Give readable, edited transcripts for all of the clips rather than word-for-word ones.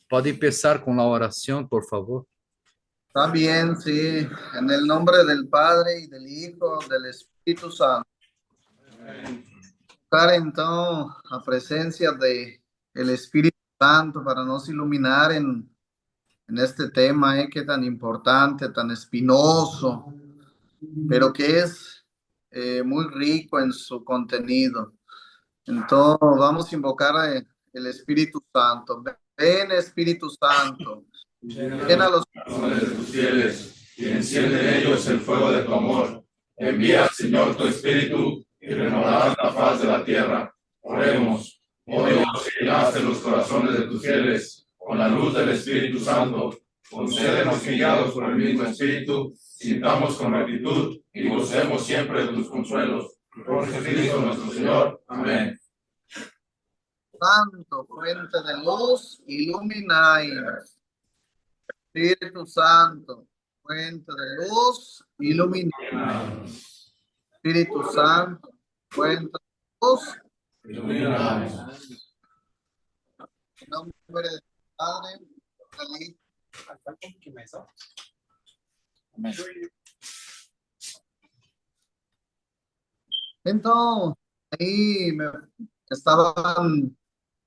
Pode empezar con la oración, por favor. Está bien, sí. En el nombre del Padre y del Hijo, del Espíritu Santo. Estar entonces a presencia de el Espíritu Santo para nos iluminar en este tema, que tan importante, tan espinoso, pero que es muy rico en su contenido. Entonces vamos a invocar el Espíritu Santo. Ven, Espíritu Santo. Ven a los Corazones de tus fieles y enciende en ellos el fuego de tu amor. Envía, Señor, tu Espíritu y renovarás la faz de la tierra. Oremos. Oh Dios, que llenaste los corazones de tus fieles con la luz del Espíritu Santo. Concédenos que, guiados por el mismo Espíritu, sintamos con rectitud y gocemos siempre de tus consuelos. Por Jesucristo nuestro Señor. Amén. Santo, fuente de luz, ilumináis. Espíritu Santo, fuente de luz, ilumináis. Espíritu Santo, fuente de luz, Iluminados. en nombre del Padre, del Hijo. Entonces, ahí me estaban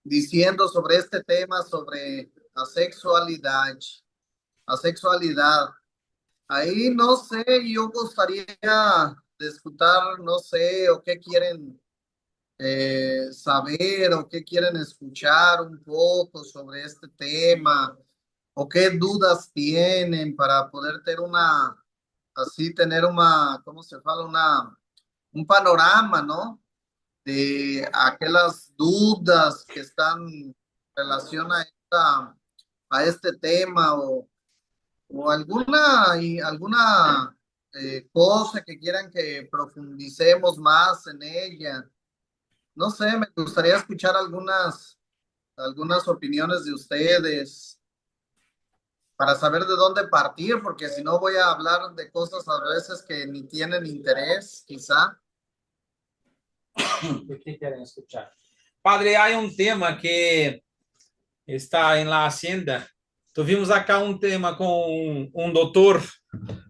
diciendo sobre este tema, sobre la sexualidad, la sexualidad. Ahí no sé, yo gustaría de escuchar, no sé, o qué quieren saber o qué quieren escuchar un poco sobre este tema o qué dudas tienen para poder tener así tener ¿cómo se fala? Un panorama, ¿no? De aquellas dudas que están en relación a este tema o alguna cosa que quieran que profundicemos más en ella. No sé, me gustaría escuchar algunas opiniones de ustedes para saber de dónde partir, porque si no voy a hablar de cosas a veces que ni tienen interés, quizá. ¿Qué quieren escuchar? Padre, hay un tema que está en la hacienda. Tuvimos acá un tema con un doctor,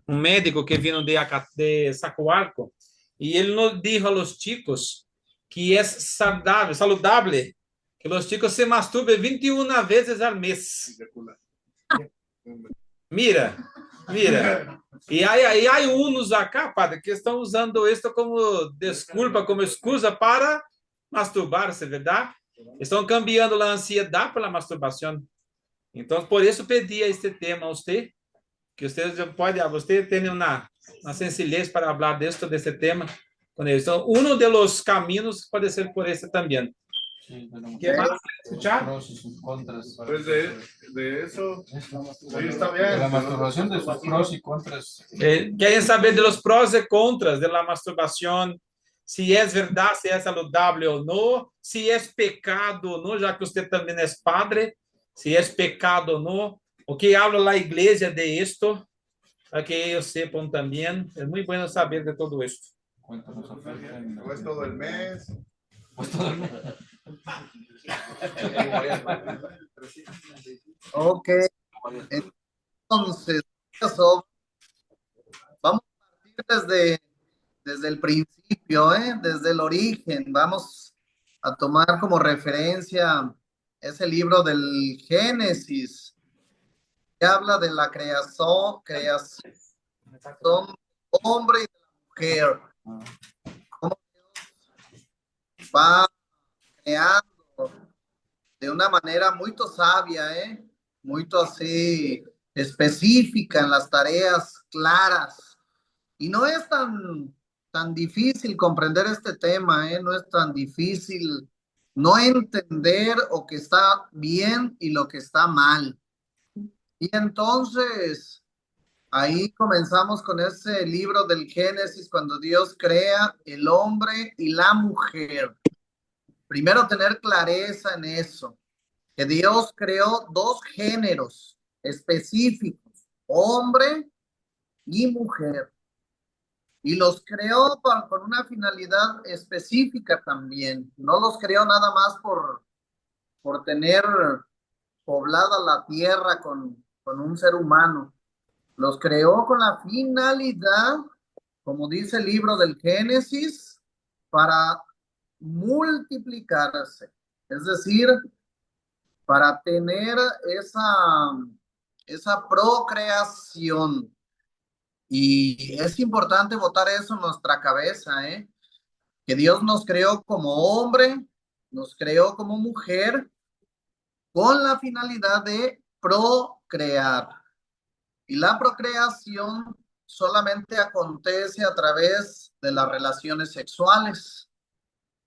un médico que vino de Sacoarco, y él nos dijo a los chicos que es saludable que los chicos se masturben 21 veces al mes. Mira, mira. Hay unos acá, padre, que estão usando esto como desculpa, como excusa para masturbar-se, verdade? Estão cambiando a ansiedade pela masturbação. Então, por isso pedi este tema a você, que você tem uma sencillez para falar deste tema com eles. Então, um dos caminhos pode ser por esse também. ¿Qué más? ¿Escuchar? Pros y sus contras. Pues de eso, sí, está De la bien. masturbación, de sus pros y contras. Quieren saber de los pros y contras de la masturbación, si es verdad, si es saludable o no, si es pecado o no, ya que usted también es padre, si es pecado o no, o que habla la iglesia de esto, para que ellos sepan también. Es muy bueno saber de todo esto. Cuéntanos acerca. Pues todo el mes. Pues todo el mes. Ok, entonces, eso, vamos a partir desde el principio, desde el origen. Vamos a tomar como referencia ese libro del Génesis, que habla de la creación del hombre y de la mujer. Cómo va creando de una manera muy sabia, muy así específica en las tareas claras. Y no es tan difícil comprender este tema, no es tan difícil no entender lo que está bien y lo que está mal. Y entonces ahí comenzamos con ese libro del Génesis, cuando Dios crea el hombre y la mujer. Primero tener clareza en eso, que Dios creó dos géneros específicos, hombre y mujer. Y los creó con una finalidad específica también. No los creó nada más por tener, poblada la tierra con un ser humano. Los creó con la finalidad, como dice el libro del Génesis, para multiplicarse. Es decir, para tener esa procreación. Y es importante botar eso en nuestra cabeza, ¿eh? Que Dios nos creó como hombre, nos creó como mujer, con la finalidad de procrear. Y la procreación solamente acontece a través de las relaciones sexuales.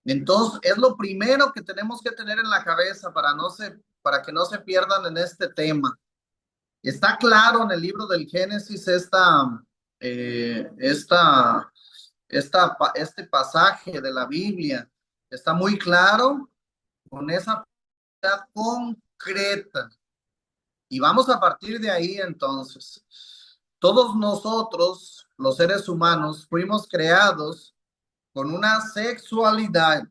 Entonces, es lo primero que tenemos que tener en la cabeza para que no se pierdan en este tema. Está claro en el libro del Génesis este pasaje de la Biblia. Está muy claro con esa concreta. Y vamos a partir de ahí entonces. Todos nosotros, los seres humanos, fuimos creados con una sexualidad.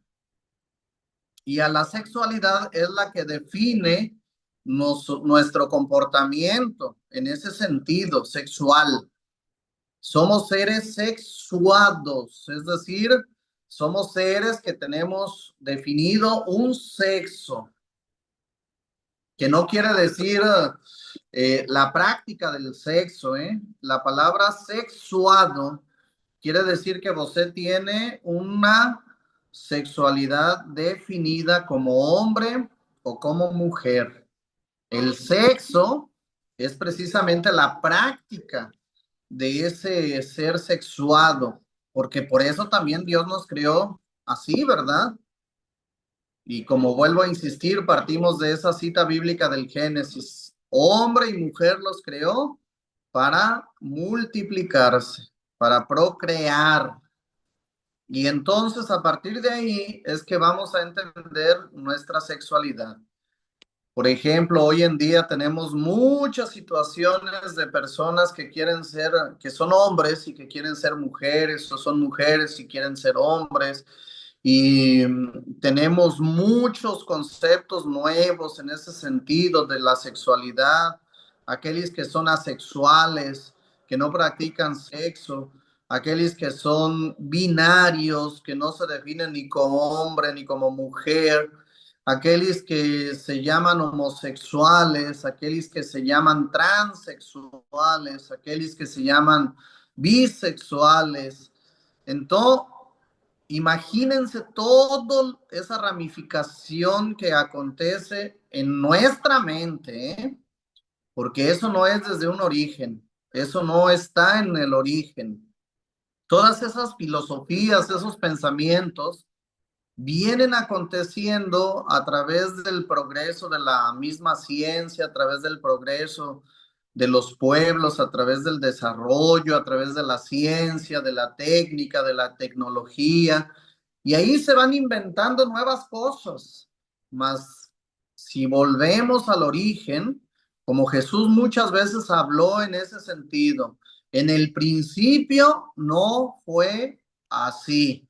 Y a la sexualidad es la que define nuestro comportamiento en ese sentido sexual. Somos seres sexuados, es decir, somos seres que tenemos definido un sexo, que no quiere decir la práctica del sexo, ¿eh? La palabra sexuado quiere decir que usted tiene una sexualidad definida como hombre o como mujer. El sexo es precisamente la práctica de ese ser sexuado, porque por eso también Dios nos creó así, ¿verdad? Y como vuelvo a insistir, partimos de esa cita bíblica del Génesis. Hombre y mujer los creó para multiplicarse, para procrear. Y entonces a partir de ahí es que vamos a entender nuestra sexualidad. Por ejemplo, hoy en día tenemos muchas situaciones de personas que son hombres y que quieren ser mujeres, o son mujeres y quieren ser hombres. Y tenemos muchos conceptos nuevos en ese sentido de la sexualidad. Aquellos que son asexuales, que no practican sexo, aquellos que son binarios, que no se definen ni como hombre ni como mujer, aquellos que se llaman homosexuales, aquellos que se llaman transexuales, aquellos que se llaman bisexuales. Entonces, imagínense toda esa ramificación que acontece en nuestra mente, ¿eh? Porque eso no es desde un origen, eso no está en el origen. Todas esas filosofías, esos pensamientos vienen aconteciendo a través del progreso de la misma ciencia, a través del progreso de los pueblos, a través del desarrollo, a través de la ciencia, de la técnica, de la tecnología, y ahí se van inventando nuevas cosas. Mas si volvemos al origen, como Jesús muchas veces habló en ese sentido, en el principio no fue así.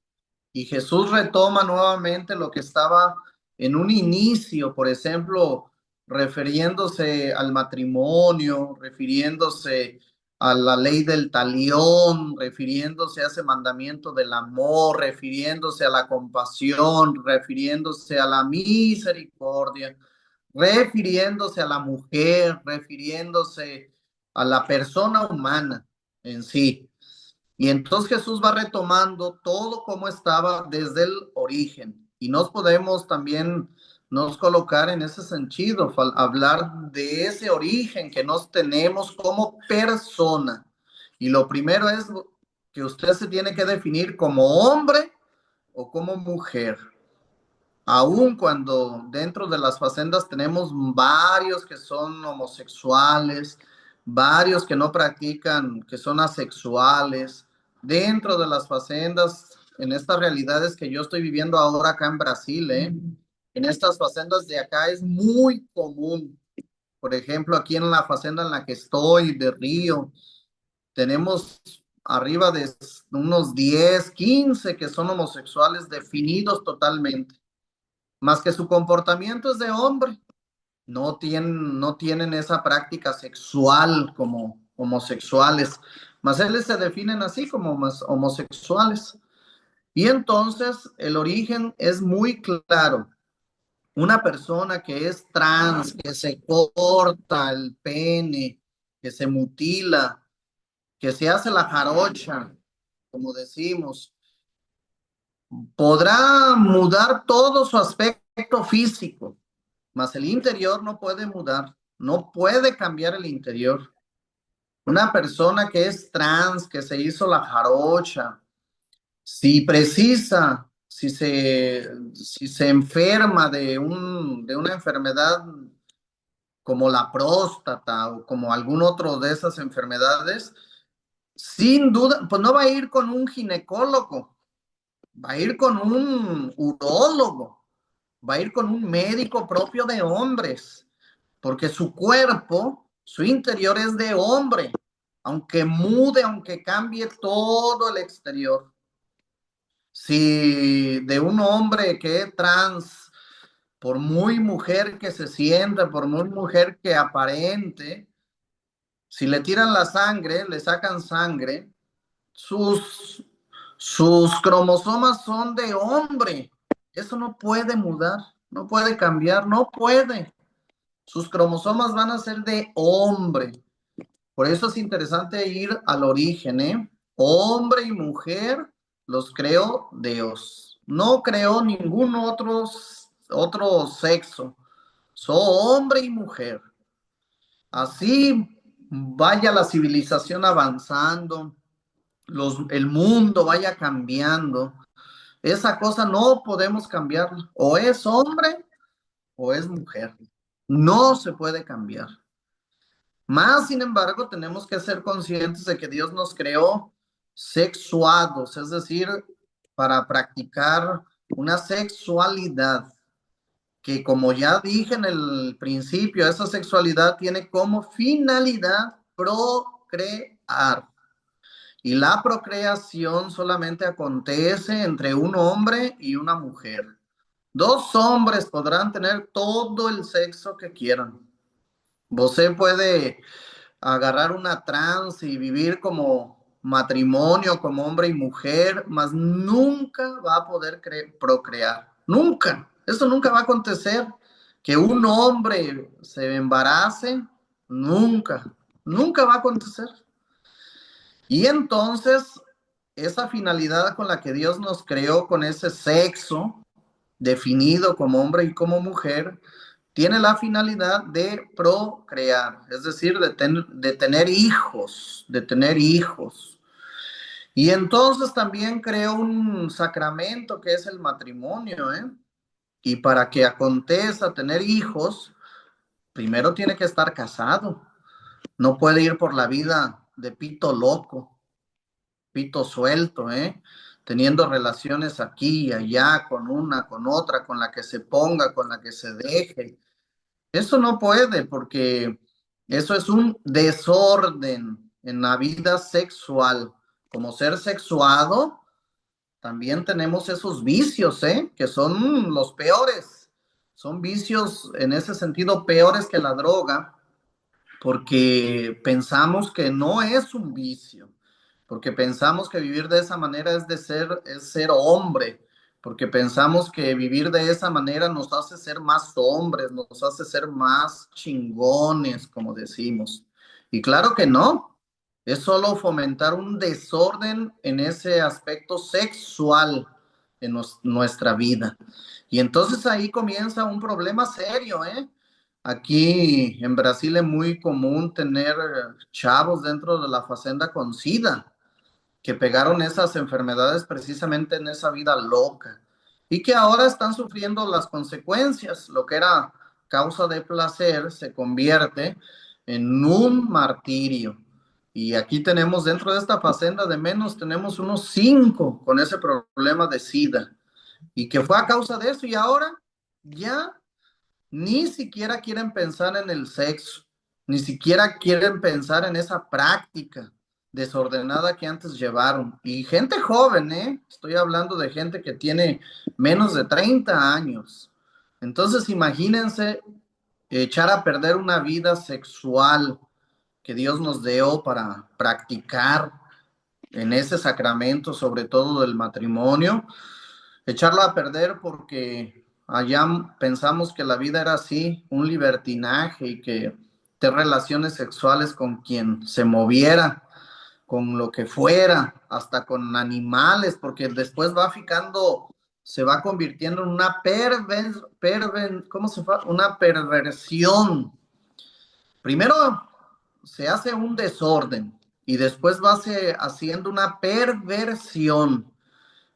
Y Jesús retoma nuevamente lo que estaba en un inicio, por ejemplo, refiriéndose al matrimonio, refiriéndose a la ley del talión, refiriéndose a ese mandamiento del amor, refiriéndose a la compasión, refiriéndose a la misericordia, refiriéndose a la mujer, refiriéndose a la persona humana en sí. Y entonces Jesús va retomando todo como estaba desde el origen. Y nos podemos también nos colocar en ese sentido, hablar de ese origen que nos tenemos como persona. Y lo primero es que usted se tiene que definir como hombre o como mujer. Aun cuando dentro de las facendas tenemos varios que son homosexuales, varios que no practican, que son asexuales, dentro de las facendas, en estas realidades que yo estoy viviendo ahora acá en Brasil, en estas facendas de acá es muy común. Por ejemplo, aquí en la facenda en la que estoy, de Río, tenemos arriba de unos 10, 15 que son homosexuales definidos totalmente, más que su comportamiento es de hombre. no tienen esa práctica sexual como homosexuales, mas ellos se definen así como homosexuales. Y entonces el origen es muy claro. Una persona que es trans, que se corta el pene, que se mutila, que se hace la jarocha, como decimos, podrá mudar todo su aspecto físico, mas el interior no puede mudar, no puede cambiar el interior. Una persona que es trans, que se hizo la jarocha, si precisa, si se enferma de una enfermedad como la próstata o como algún otro de esas enfermedades, sin duda, pues no va a ir con un ginecólogo, va a ir con un urólogo, va a ir con un médico propio de hombres, porque su cuerpo, su interior es de hombre, aunque mude, aunque cambie todo el exterior. Si de un hombre que es trans, por muy mujer que se sienta, por muy mujer que aparente, si le tiran la sangre, le sacan sangre, sus, sus cromosomas son de hombre. Eso no puede mudar, no puede cambiar, no puede. Sus cromosomas van a ser de hombre. Por eso es interesante ir al origen, ¿eh? Hombre y mujer los creó Dios. No creó ningún otro sexo. Son hombre y mujer. Así vaya la civilización avanzando, el mundo vaya cambiando. Esa cosa no podemos cambiarla. O es hombre o es mujer. No se puede cambiar. Más, sin embargo, tenemos que ser conscientes de que Dios nos creó sexuados, es decir, para practicar una sexualidad que, como ya dije en el principio, esa sexualidad tiene como finalidad procrear. Y la procreación solamente acontece entre un hombre y una mujer. Dos hombres podrán tener todo el sexo que quieran. Usted puede agarrar una trans y vivir como matrimonio, como hombre y mujer, mas nunca va a poder procrear. Nunca. Eso nunca va a acontecer. Que un hombre se embarace, nunca. Nunca va a acontecer. Y entonces, esa finalidad con la que Dios nos creó, con ese sexo definido como hombre y como mujer, tiene la finalidad de procrear, es decir, de tener hijos, de tener hijos. Y entonces también creó un sacramento que es el matrimonio, ¿eh? Y para que acontezca tener hijos, primero tiene que estar casado. No puede ir por la vida de pito loco, pito suelto, ¿eh? Teniendo relaciones aquí y allá, con una, con otra, con la que se ponga, con la que se deje. Eso no puede, porque eso es un desorden en la vida sexual. Como ser sexuado, también tenemos esos vicios, ¿eh? Que son los peores. Son vicios en ese sentido peores que la droga, porque pensamos que no es un vicio, porque pensamos que vivir de esa manera es ser hombre, porque pensamos que vivir de esa manera nos hace ser más hombres, nos hace ser más chingones, como decimos. Y claro que no, es solo fomentar un desorden en ese aspecto sexual en nuestra vida. Y entonces ahí comienza un problema serio, ¿eh? Aquí en Brasil es muy común tener chavos dentro de la fazenda con SIDA, que pegaron esas enfermedades precisamente en esa vida loca y que ahora están sufriendo las consecuencias. Lo que era causa de placer se convierte en un martirio. Y aquí tenemos dentro de esta fazenda de menos, tenemos unos 5 con ese problema de SIDA. Y que fue a causa de eso y ahora ya ni siquiera quieren pensar en el sexo, ni siquiera quieren pensar en esa práctica desordenada que antes llevaron. Y gente joven, ¿eh? Estoy hablando de gente que tiene menos de 30 años. Entonces, imagínense echar a perder una vida sexual que Dios nos dio para practicar en ese sacramento, sobre todo del matrimonio, echarla a perder porque allá pensamos que la vida era así, un libertinaje y que tener relaciones sexuales con quien se moviera, con lo que fuera, hasta con animales, porque después va ficando, se va convirtiendo en una ¿cómo se llama? Una perversión. Primero se hace un desorden y después va haciendo una perversión.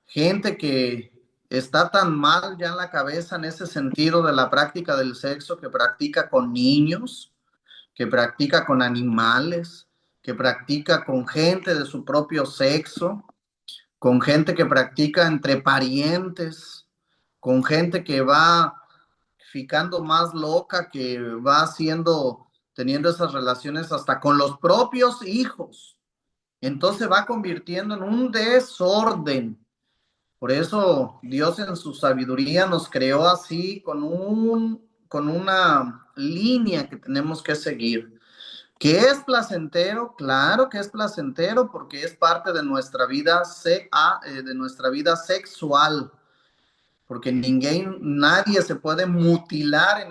Gente que está tan mal ya en la cabeza en ese sentido de la práctica del sexo, que practica con niños, que practica con animales, que practica con gente de su propio sexo, con gente que practica entre parientes, con gente que va ficando más loca, que va haciendo, teniendo esas relaciones hasta con los propios hijos. Entonces va convirtiendo en un desorden. Por eso Dios en su sabiduría nos creó así, con una línea que tenemos que seguir. ¿Que es placentero? Claro que es placentero porque es parte de nuestra vida, de nuestra vida sexual, porque nadie se puede mutilar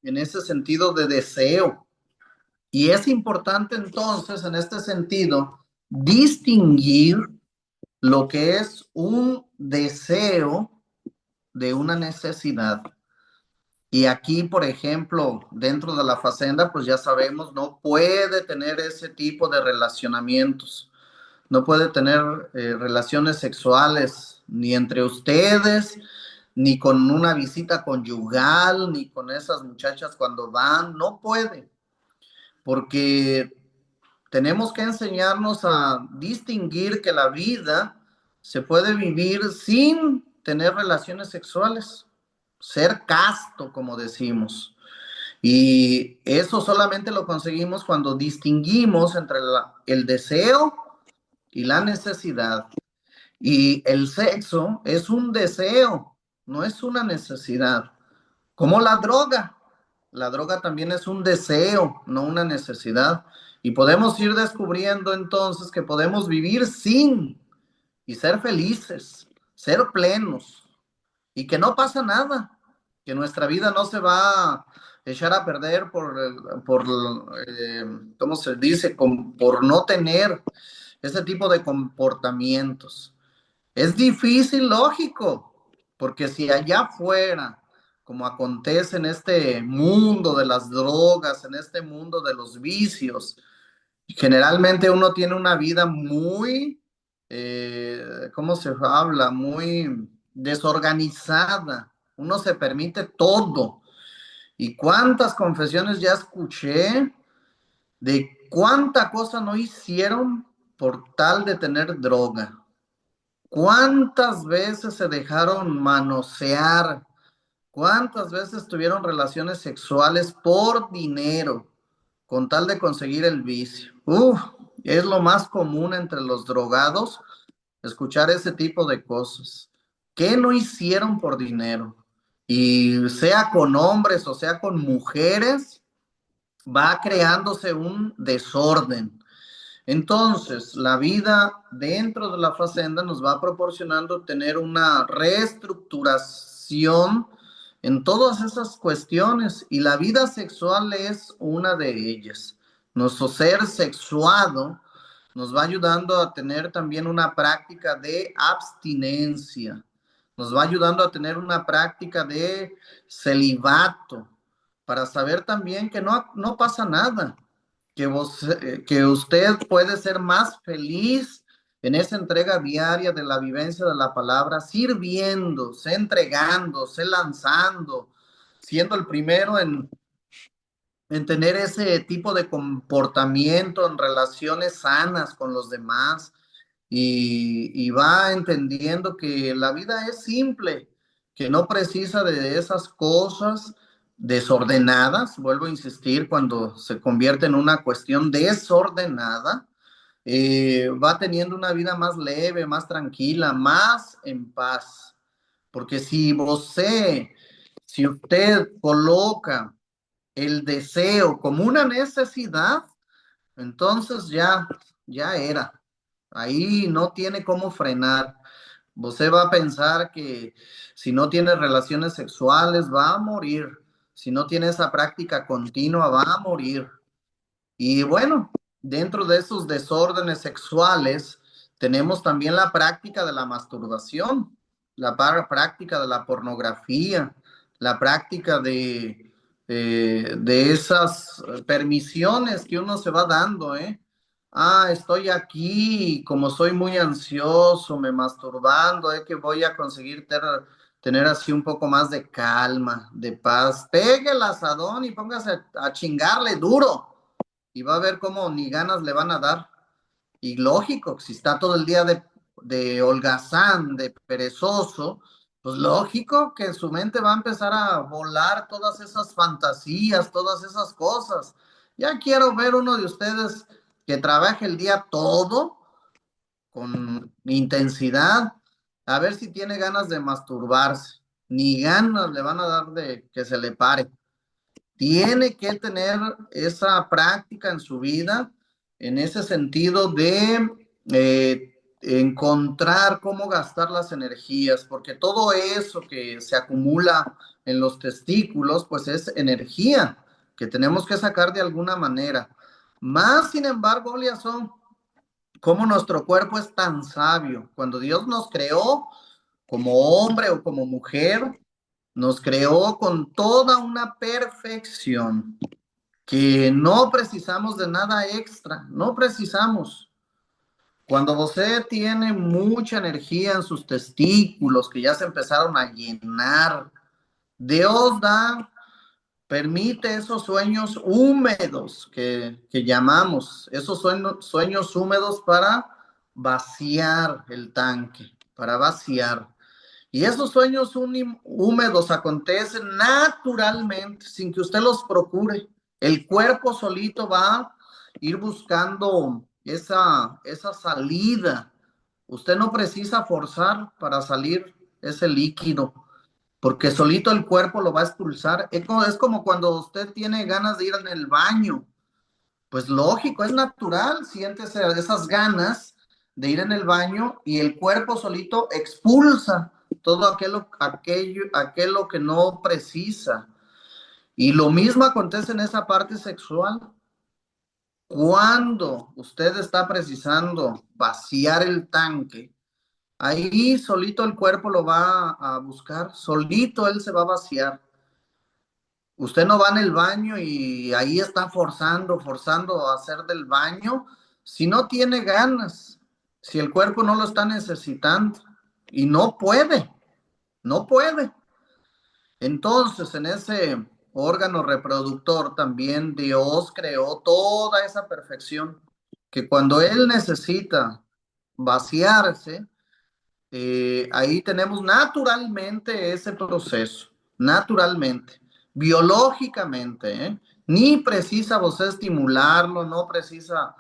en ese sentido de deseo. Y es importante entonces, en este sentido, distinguir lo que es un deseo de una necesidad. Y aquí, por ejemplo, dentro de la facenda, pues ya sabemos, no puede tener ese tipo de relacionamientos, no puede tener relaciones sexuales ni entre ustedes, ni con una visita conyugal, ni con esas muchachas cuando van, no puede, porque tenemos que enseñarnos a distinguir que la vida se puede vivir sin tener relaciones sexuales, ser casto, como decimos. Y eso solamente lo conseguimos cuando distinguimos entre el deseo y la necesidad. Y el sexo es un deseo, no es una necesidad. Como la droga. La droga también es un deseo, no una necesidad. Y podemos ir descubriendo entonces que podemos vivir sin y ser felices, ser plenos y que no pasa nada, que nuestra vida no se va a echar a perder ¿cómo se dice? Por no tener ese tipo de comportamientos. Es difícil, lógico, porque si allá afuera, como acontece en este mundo de las drogas, en este mundo de los vicios, generalmente uno tiene una vida muy, ¿cómo se habla? Muy desorganizada. Uno se permite todo. ¿Y cuántas confesiones ya escuché de cuánta cosa no hicieron por tal de tener droga? ¿Cuántas veces se dejaron manosear? ¿Cuántas veces tuvieron relaciones sexuales por dinero con tal de conseguir el vicio? Es lo más común entre los drogados escuchar ese tipo de cosas. ¿Qué no hicieron por dinero? Y sea con hombres o sea con mujeres, va creándose un desorden. Entonces, la vida dentro de la facenda nos va proporcionando tener una reestructuración en todas esas cuestiones y la vida sexual es una de ellas. Nuestro ser sexuado nos va ayudando a tener también una práctica de abstinencia, nos va ayudando a tener una práctica de celibato, para saber también que no pasa nada, que usted puede ser más feliz en esa entrega diaria de la vivencia de la palabra, sirviéndose, entregándose, lanzando, siendo el primero en tener ese tipo de comportamiento en relaciones sanas con los demás y va entendiendo que la vida es simple, que no precisa de esas cosas desordenadas, vuelvo a insistir, cuando se convierte en una cuestión desordenada, va teniendo una vida más leve, más tranquila, más en paz. Porque si usted coloca el deseo como una necesidad, entonces ya era. Ahí no tiene cómo frenar. Usted va a pensar que si no tiene relaciones sexuales va a morir. Si no tiene esa práctica continua va a morir. Y bueno, dentro de esos desórdenes sexuales tenemos también la práctica de la masturbación, la práctica de la pornografía, la práctica de esas permisiones que uno se va dando, ¿eh? Ah, estoy aquí, como soy muy ansioso, me masturbando, que voy a conseguir tener así un poco más de calma, de paz. Pegue el asadón y póngase a chingarle duro y va a ver cómo ni ganas le van a dar. Y lógico, si está todo el día de holgazán, de perezoso, pues lógico que su mente va a empezar a volar todas esas fantasías, todas esas cosas. Ya quiero ver uno de ustedes que trabaje el día todo con intensidad, a ver si tiene ganas de masturbarse. Ni ganas le van a dar de que se le pare. Tiene que tener esa práctica en su vida, en ese sentido de encontrar cómo gastar las energías, porque todo eso que se acumula en los testículos, pues es energía que tenemos que sacar de alguna manera. Más, sin embargo, son cómo nuestro cuerpo es tan sabio. Cuando Dios nos creó como hombre o como mujer, nos creó con toda una perfección que no precisamos de nada extra, no precisamos. Cuando usted tiene mucha energía en sus testículos que ya se empezaron a llenar, Dios permite esos sueños húmedos que llamamos, esos sueños húmedos para vaciar el tanque, para vaciar. Y esos sueños húmedos acontecen naturalmente, sin que usted los procure. El cuerpo solito va a ir buscando esa salida. Usted no precisa forzar para salir ese líquido, porque solito el cuerpo lo va a expulsar. Es como cuando usted tiene ganas de ir en el baño. Pues lógico, es natural, siéntese esas ganas de ir en el baño y el cuerpo solito expulsa todo aquello que no precisa. Y lo mismo acontece en esa parte sexual. Cuando usted está precisando vaciar el tanque, ahí solito el cuerpo lo va a buscar, solito él se va a vaciar. Usted no va en el baño y ahí está forzando a hacer del baño si no tiene ganas, si el cuerpo no lo está necesitando y no puede, no puede. Entonces, en ese órgano reproductor también Dios creó toda esa perfección que cuando Él necesita vaciarse, ahí tenemos naturalmente ese proceso, naturalmente, biológicamente, ¿eh? Ni precisa vos estimularlo, no precisa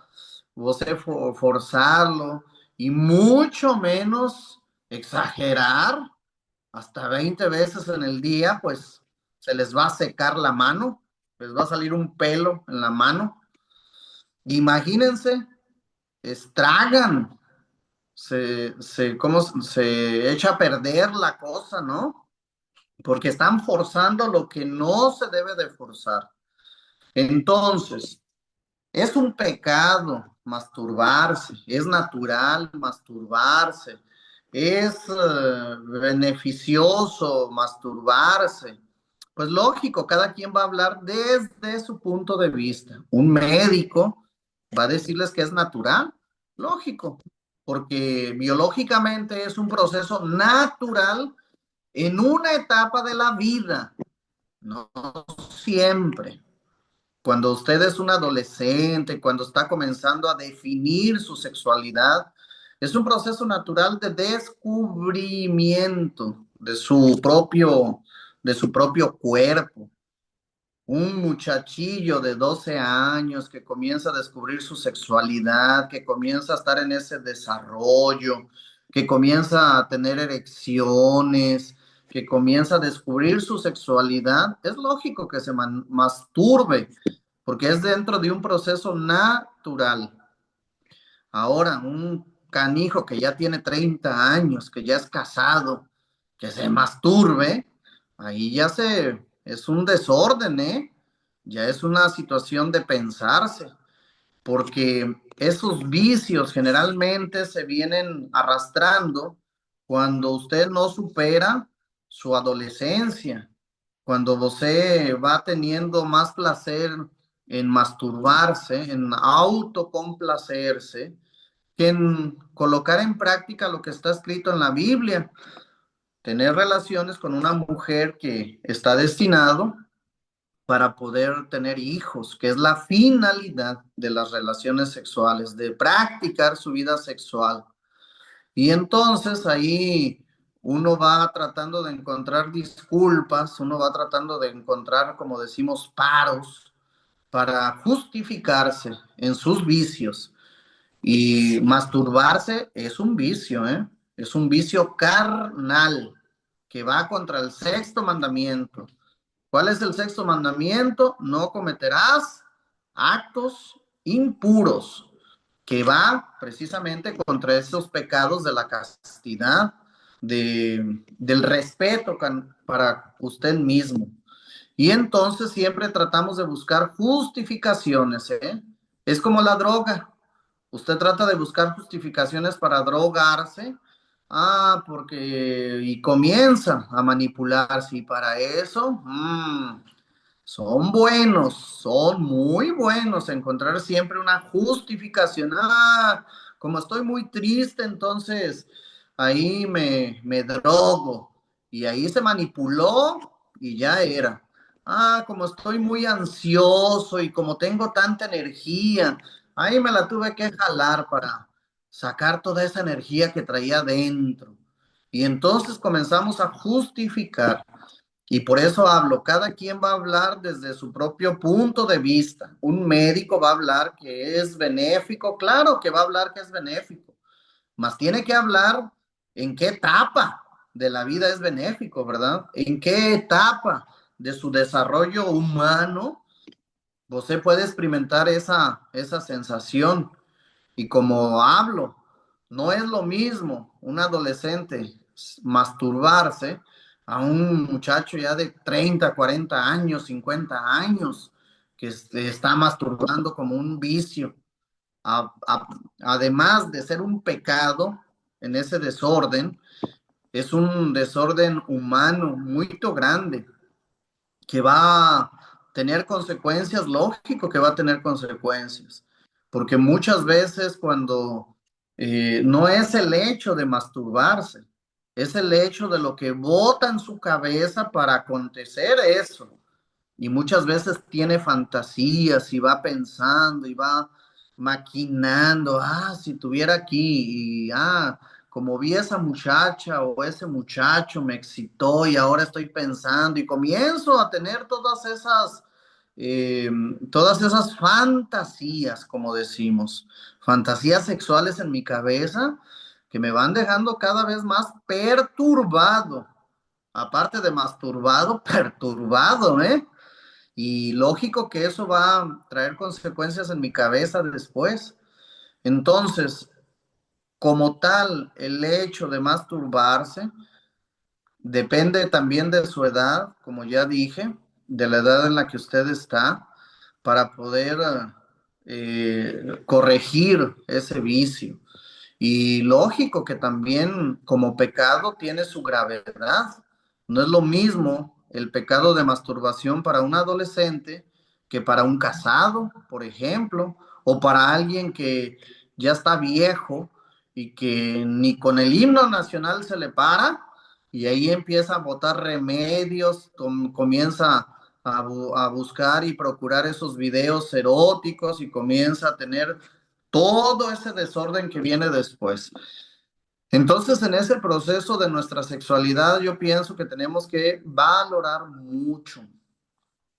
vos forzarlo, y mucho menos exagerar, hasta 20 veces en el día, pues se les va a secar la mano, les va a salir un pelo en la mano. Imagínense, estragan, cómo se echa a perder la cosa, ¿no? Porque están forzando lo que no se debe de forzar. Entonces, es un pecado masturbarse, es natural masturbarse, es beneficioso masturbarse. Pues lógico, cada quien va a hablar desde su punto de vista. Un médico va a decirles que es natural, lógico, porque biológicamente es un proceso natural en una etapa de la vida, no siempre. Cuando usted es un adolescente, cuando está comenzando a definir su sexualidad, es un proceso natural de descubrimiento de su propio cuerpo. Un muchachillo de 12 años que comienza a descubrir su sexualidad, que comienza a estar en ese desarrollo, que comienza a tener erecciones, que comienza a descubrir su sexualidad, es lógico que se masturbe, porque es dentro de un proceso natural. Ahora, un canijo que ya tiene 30 años, que ya es casado, que se masturbe, ahí es un desorden, ¿eh? Ya es una situación de pensarse, porque esos vicios generalmente se vienen arrastrando cuando usted no supera su adolescencia, cuando usted va teniendo más placer en masturbarse, en autocomplacerse, que en colocar en práctica lo que está escrito en la Biblia, tener relaciones con una mujer que está destinado para poder tener hijos, que es la finalidad de las relaciones sexuales, de practicar su vida sexual. Y entonces ahí uno va tratando de encontrar disculpas, uno va tratando de encontrar, como decimos, paros para justificarse en sus vicios. Y masturbarse es un vicio, ¿eh? Es un vicio carnal que va contra el sexto mandamiento. ¿Cuál es el sexto mandamiento? No cometerás actos impuros, que va precisamente contra esos pecados de la castidad, del respeto para usted mismo. Y entonces siempre tratamos de buscar justificaciones, ¿eh? Es como la droga. Usted trata de buscar justificaciones para drogarse, porque, y comienza a manipularse, y para eso, son buenos, son muy buenos encontrar siempre una justificación. Como estoy muy triste, entonces ahí me drogo, y ahí se manipuló y ya era. Como estoy muy ansioso y como tengo tanta energía, ahí me la tuve que jalar para sacar toda esa energía que traía dentro. Y entonces comenzamos a justificar. Y por eso hablo, cada quien va a hablar desde su propio punto de vista. Un médico va a hablar que es benéfico, claro que va a hablar que es benéfico, mas tiene que hablar en qué etapa de la vida es benéfico, ¿verdad? En qué etapa de su desarrollo humano usted puede experimentar esa sensación. Y como hablo, no es lo mismo un adolescente masturbarse a un muchacho ya de 30, 40 años, 50 años, que se está masturbando como un vicio. A, a, Además de ser un pecado en ese desorden, es un desorden humano muy grande que va a tener consecuencias, lógico que va a tener consecuencias, porque muchas veces cuando no es el hecho de masturbarse, es el hecho de lo que bota en su cabeza para acontecer eso. Y muchas veces tiene fantasías y va pensando y va maquinando, si tuviera aquí, y como vi esa muchacha o ese muchacho me excitó y ahora estoy pensando y comienzo a tener todas esas fantasías, como decimos, fantasías sexuales en mi cabeza que me van dejando cada vez más perturbado, aparte de masturbado, perturbado, ¿eh? Y lógico que eso va a traer consecuencias en mi cabeza después. Entonces, como tal, el hecho de masturbarse depende también de su edad, como ya dije, de la edad en la que usted está, para poder corregir ese vicio. Y lógico que también como pecado tiene su gravedad. No es lo mismo el pecado de masturbación para un adolescente que para un casado, por ejemplo, o para alguien que ya está viejo y que ni con el himno nacional se le para, y ahí empieza a botar remedios, comienza a buscar y procurar esos videos eróticos y comienza a tener todo ese desorden que viene después. Entonces, en ese proceso de nuestra sexualidad, yo pienso que tenemos que valorar mucho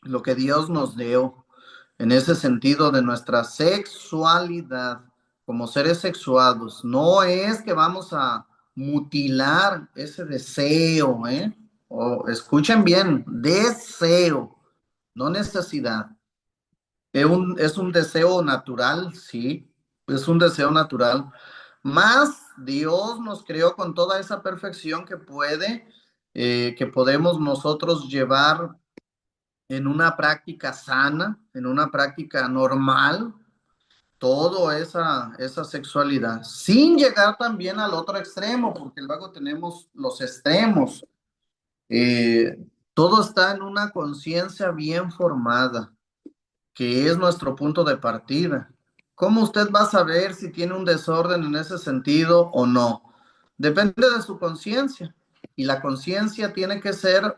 lo que Dios nos dio en ese sentido de nuestra sexualidad como seres sexuados. No es que vamos a mutilar ese deseo, ¿eh? escuchen bien, deseo, no necesidad. Es un deseo natural, sí, es un deseo natural. Más Dios nos creó con toda esa perfección que podemos nosotros llevar en una práctica sana, en una práctica normal, toda esa sexualidad, sin llegar también al otro extremo, porque luego tenemos los extremos. Todo está en una conciencia bien formada, que es nuestro punto de partida. ¿Cómo usted va a saber si tiene un desorden en ese sentido o no? Depende de su conciencia. Y la conciencia tiene que ser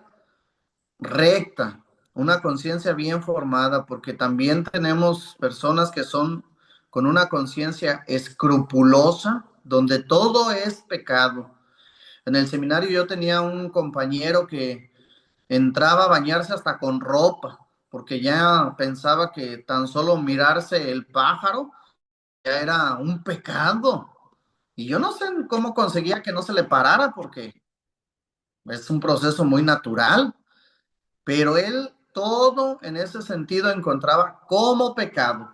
recta, una conciencia bien formada, porque también tenemos personas que son con una conciencia escrupulosa, donde todo es pecado. En el seminario yo tenía un compañero que entraba a bañarse hasta con ropa, porque ya pensaba que tan solo mirarse el pájaro ya era un pecado. Y yo no sé cómo conseguía que no se le parara, porque es un proceso muy natural, pero él todo en ese sentido encontraba como pecado,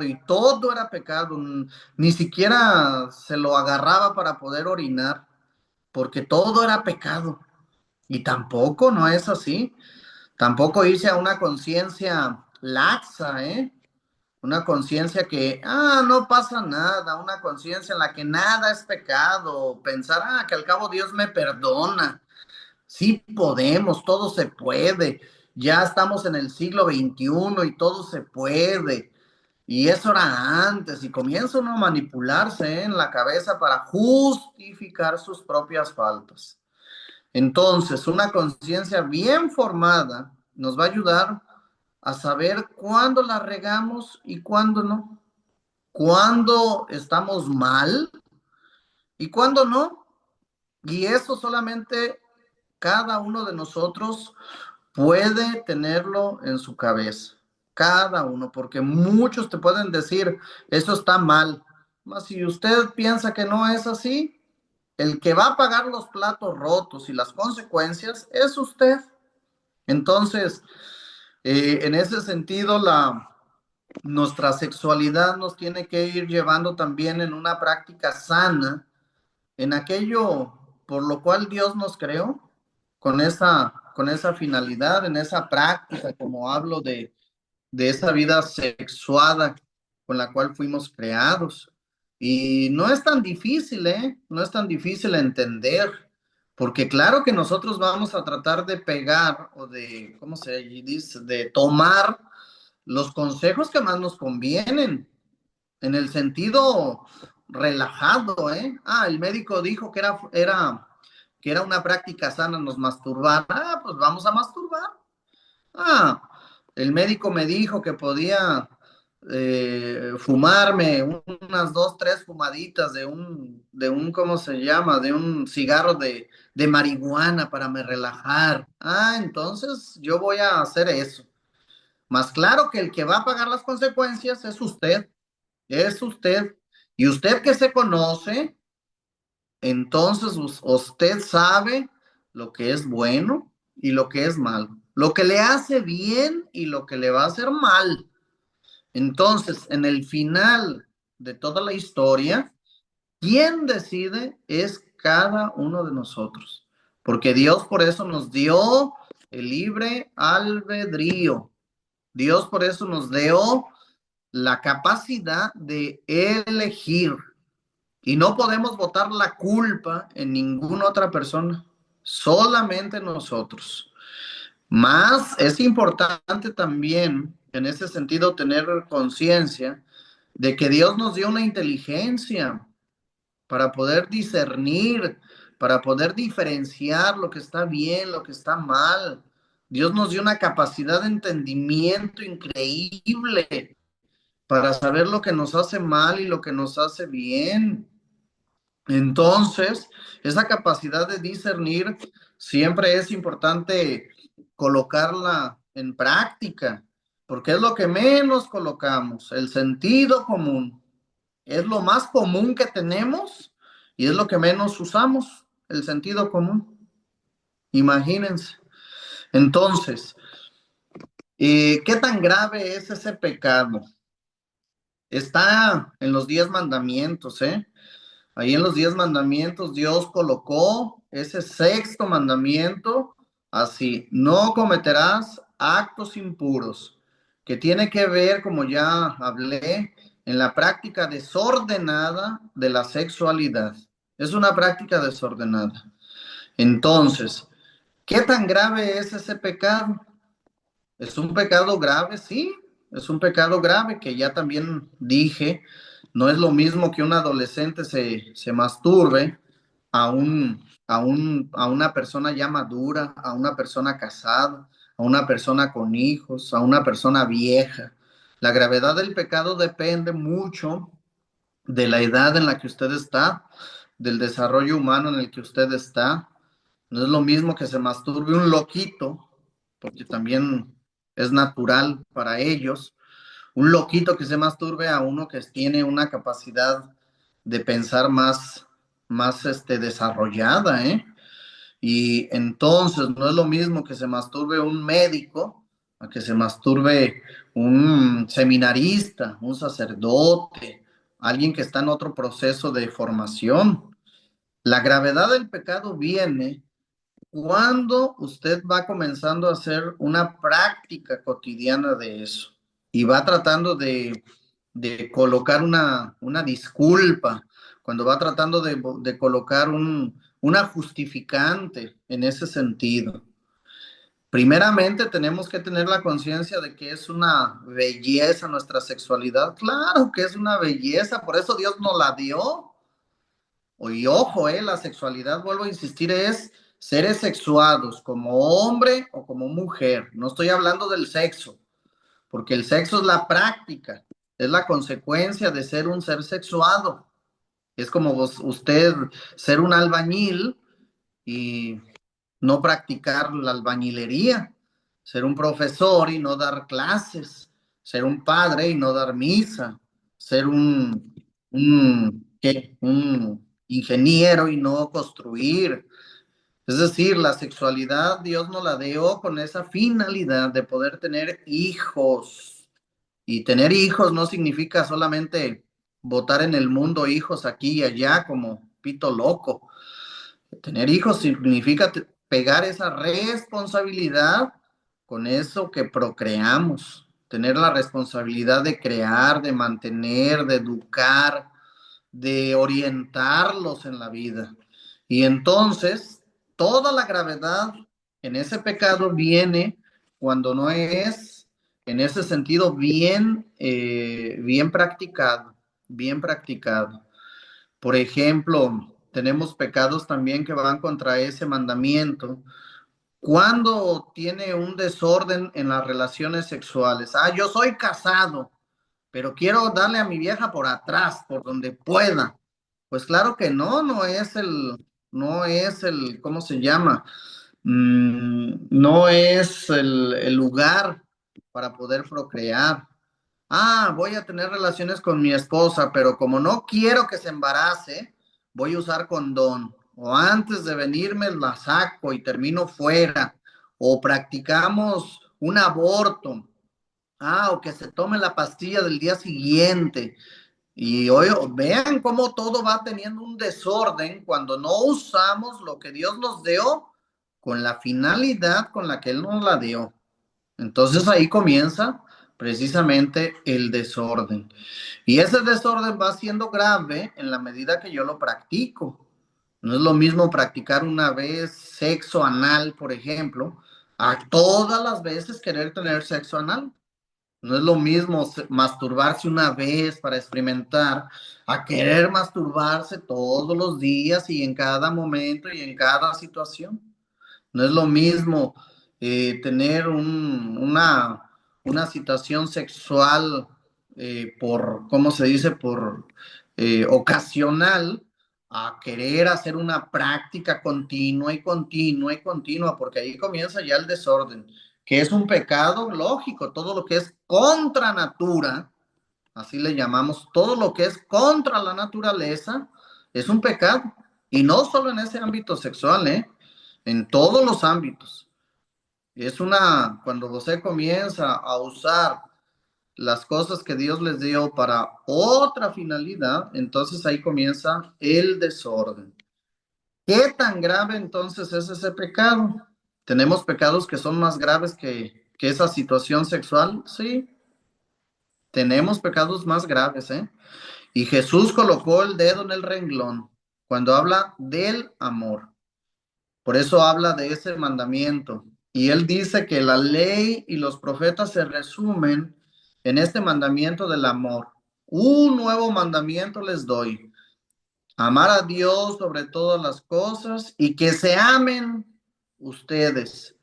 y todo era pecado, ni siquiera se lo agarraba para poder orinar, porque todo era pecado. Y tampoco no es así. Tampoco irse a una conciencia laxa, ¿eh? Una conciencia que, no pasa nada, una conciencia en la que nada es pecado, pensar, que al cabo Dios me perdona. Sí podemos, todo se puede. Ya estamos en el siglo XXI y todo se puede. Y eso era antes, y comienza uno a manipularse en la cabeza para justificar sus propias faltas. Entonces, una conciencia bien formada nos va a ayudar a saber cuándo la regamos y cuándo no, cuándo estamos mal y cuándo no. Y eso solamente cada uno de nosotros puede tenerlo en su cabeza. Cada uno, porque muchos te pueden decir, eso está mal. Mas si usted piensa que no es así, el que va a pagar los platos rotos y las consecuencias es usted. Entonces, en ese sentido, nuestra sexualidad nos tiene que ir llevando también en una práctica sana, en aquello por lo cual Dios nos creó, con esa finalidad, en esa práctica, como hablo de esa vida sexuada con la cual fuimos creados. Y no es tan difícil, ¿eh? No es tan difícil entender, porque claro que nosotros vamos a tratar de pegar o de, ¿cómo se dice? De tomar los consejos que más nos convienen, en el sentido relajado, ¿eh? El médico dijo que era una práctica sana nos masturbar. Pues vamos a masturbar. Ah, el médico me dijo que podía fumarme unas 2, 3 fumaditas ¿cómo se llama? De un cigarro de marihuana para me relajar. Entonces yo voy a hacer eso. Más claro que el que va a pagar las consecuencias es usted. Es usted. Y usted que se conoce, entonces usted sabe lo que es bueno y lo que es malo, lo que le hace bien y lo que le va a hacer mal. Entonces, en el final de toda la historia, quien decide es cada uno de nosotros, porque Dios por eso nos dio el libre albedrío. Dios por eso nos dio la capacidad de elegir. Y no podemos botar la culpa en ninguna otra persona, solamente nosotros. Más es importante también, en ese sentido, tener conciencia de que Dios nos dio una inteligencia para poder discernir, para poder diferenciar lo que está bien, lo que está mal. Dios nos dio una capacidad de entendimiento increíble para saber lo que nos hace mal y lo que nos hace bien. Entonces, esa capacidad de discernir siempre es importante colocarla en práctica, porque es lo que menos colocamos, el sentido común. Es lo más común que tenemos y es lo que menos usamos, el sentido común. Imagínense. Entonces, ¿qué tan grave es ese pecado? Está en los 10 mandamientos, ¿eh? Ahí en los 10 mandamientos Dios colocó ese sexto mandamiento así: no cometerás actos impuros, que tiene que ver, como ya hablé, en la práctica desordenada de la sexualidad. Es una práctica desordenada. Entonces, ¿qué tan grave es ese pecado? Es un pecado grave, sí, es un pecado grave que ya también dije. No es lo mismo que un adolescente se masturbe a una persona ya madura, a una persona casada, a una persona con hijos, a una persona vieja. La gravedad del pecado depende mucho de la edad en la que usted está, del desarrollo humano en el que usted está. No es lo mismo que se masturbe un loquito, porque también es natural para ellos, un loquito que se masturbe a uno que tiene una capacidad de pensar más desarrollada, ¿eh? Y entonces no es lo mismo que se masturbe un médico a que se masturbe un seminarista, un sacerdote, alguien que está en otro proceso de formación. La gravedad del pecado viene cuando usted va comenzando a hacer una práctica cotidiana de eso y va tratando de colocar una disculpa, cuando va tratando de colocar una justificante en ese sentido. Primeramente tenemos que tener la conciencia de que es una belleza nuestra sexualidad. Claro que es una belleza, por eso Dios nos la dio. Y ojo, la sexualidad, vuelvo a insistir, es seres sexuados como hombre o como mujer. No estoy hablando del sexo, porque el sexo es la práctica, es la consecuencia de ser un ser sexuado. Es como usted ser un albañil y no practicar la albañilería, ser un profesor y no dar clases, ser un padre y no dar misa, ser un ingeniero y no construir. Es decir, la sexualidad Dios nos la dio con esa finalidad de poder tener hijos. Y tener hijos no significa solamente botar en el mundo hijos aquí y allá como pito loco. Tener hijos significa pegar esa responsabilidad con eso que procreamos, tener la responsabilidad de crear, de mantener, de educar, de orientarlos en la vida. Y entonces, toda la gravedad en ese pecado viene cuando no es, en ese sentido, bien practicado, bien practicado. Por ejemplo, tenemos pecados también que van contra ese mandamiento. Cuando tiene un desorden en las relaciones sexuales. Yo soy casado, pero quiero darle a mi vieja por atrás, por donde pueda. Pues claro que no, no es el, ¿cómo se llama? No es el lugar para poder procrear. Voy a tener relaciones con mi esposa, pero como no quiero que se embarace, voy a usar condón. O antes de venirme la saco y termino fuera. O practicamos un aborto. O que se tome la pastilla del día siguiente. Y hoy vean cómo todo va teniendo un desorden cuando no usamos lo que Dios nos dio con la finalidad con la que Él nos la dio. Entonces ahí comienza precisamente el desorden. Y ese desorden va siendo grave en la medida que yo lo practico. No es lo mismo practicar una vez sexo anal, por ejemplo, a todas las veces querer tener sexo anal. No es lo mismo masturbarse una vez para experimentar a querer masturbarse todos los días y en cada momento y en cada situación. No es lo mismo tener una situación sexual ¿cómo se dice? Por ocasional, a querer hacer una práctica continua y continua y continua, porque ahí comienza ya el desorden, que es un pecado lógico. Todo lo que es contra natura, así le llamamos, todo lo que es contra la naturaleza, es un pecado. Y no solo en ese ámbito sexual, en todos los ámbitos. Cuando usted comienza a usar las cosas que Dios les dio para otra finalidad, entonces ahí comienza el desorden. ¿Qué tan grave entonces es ese pecado? ¿Tenemos pecados que son más graves que esa situación sexual? Sí, tenemos pecados más graves, ¿eh? Y Jesús colocó el dedo en el renglón cuando habla del amor. Por eso habla de ese mandamiento. Y él dice que la ley y los profetas se resumen en este mandamiento del amor. Un nuevo mandamiento les doy: amar a Dios sobre todas las cosas y que se amen ustedes,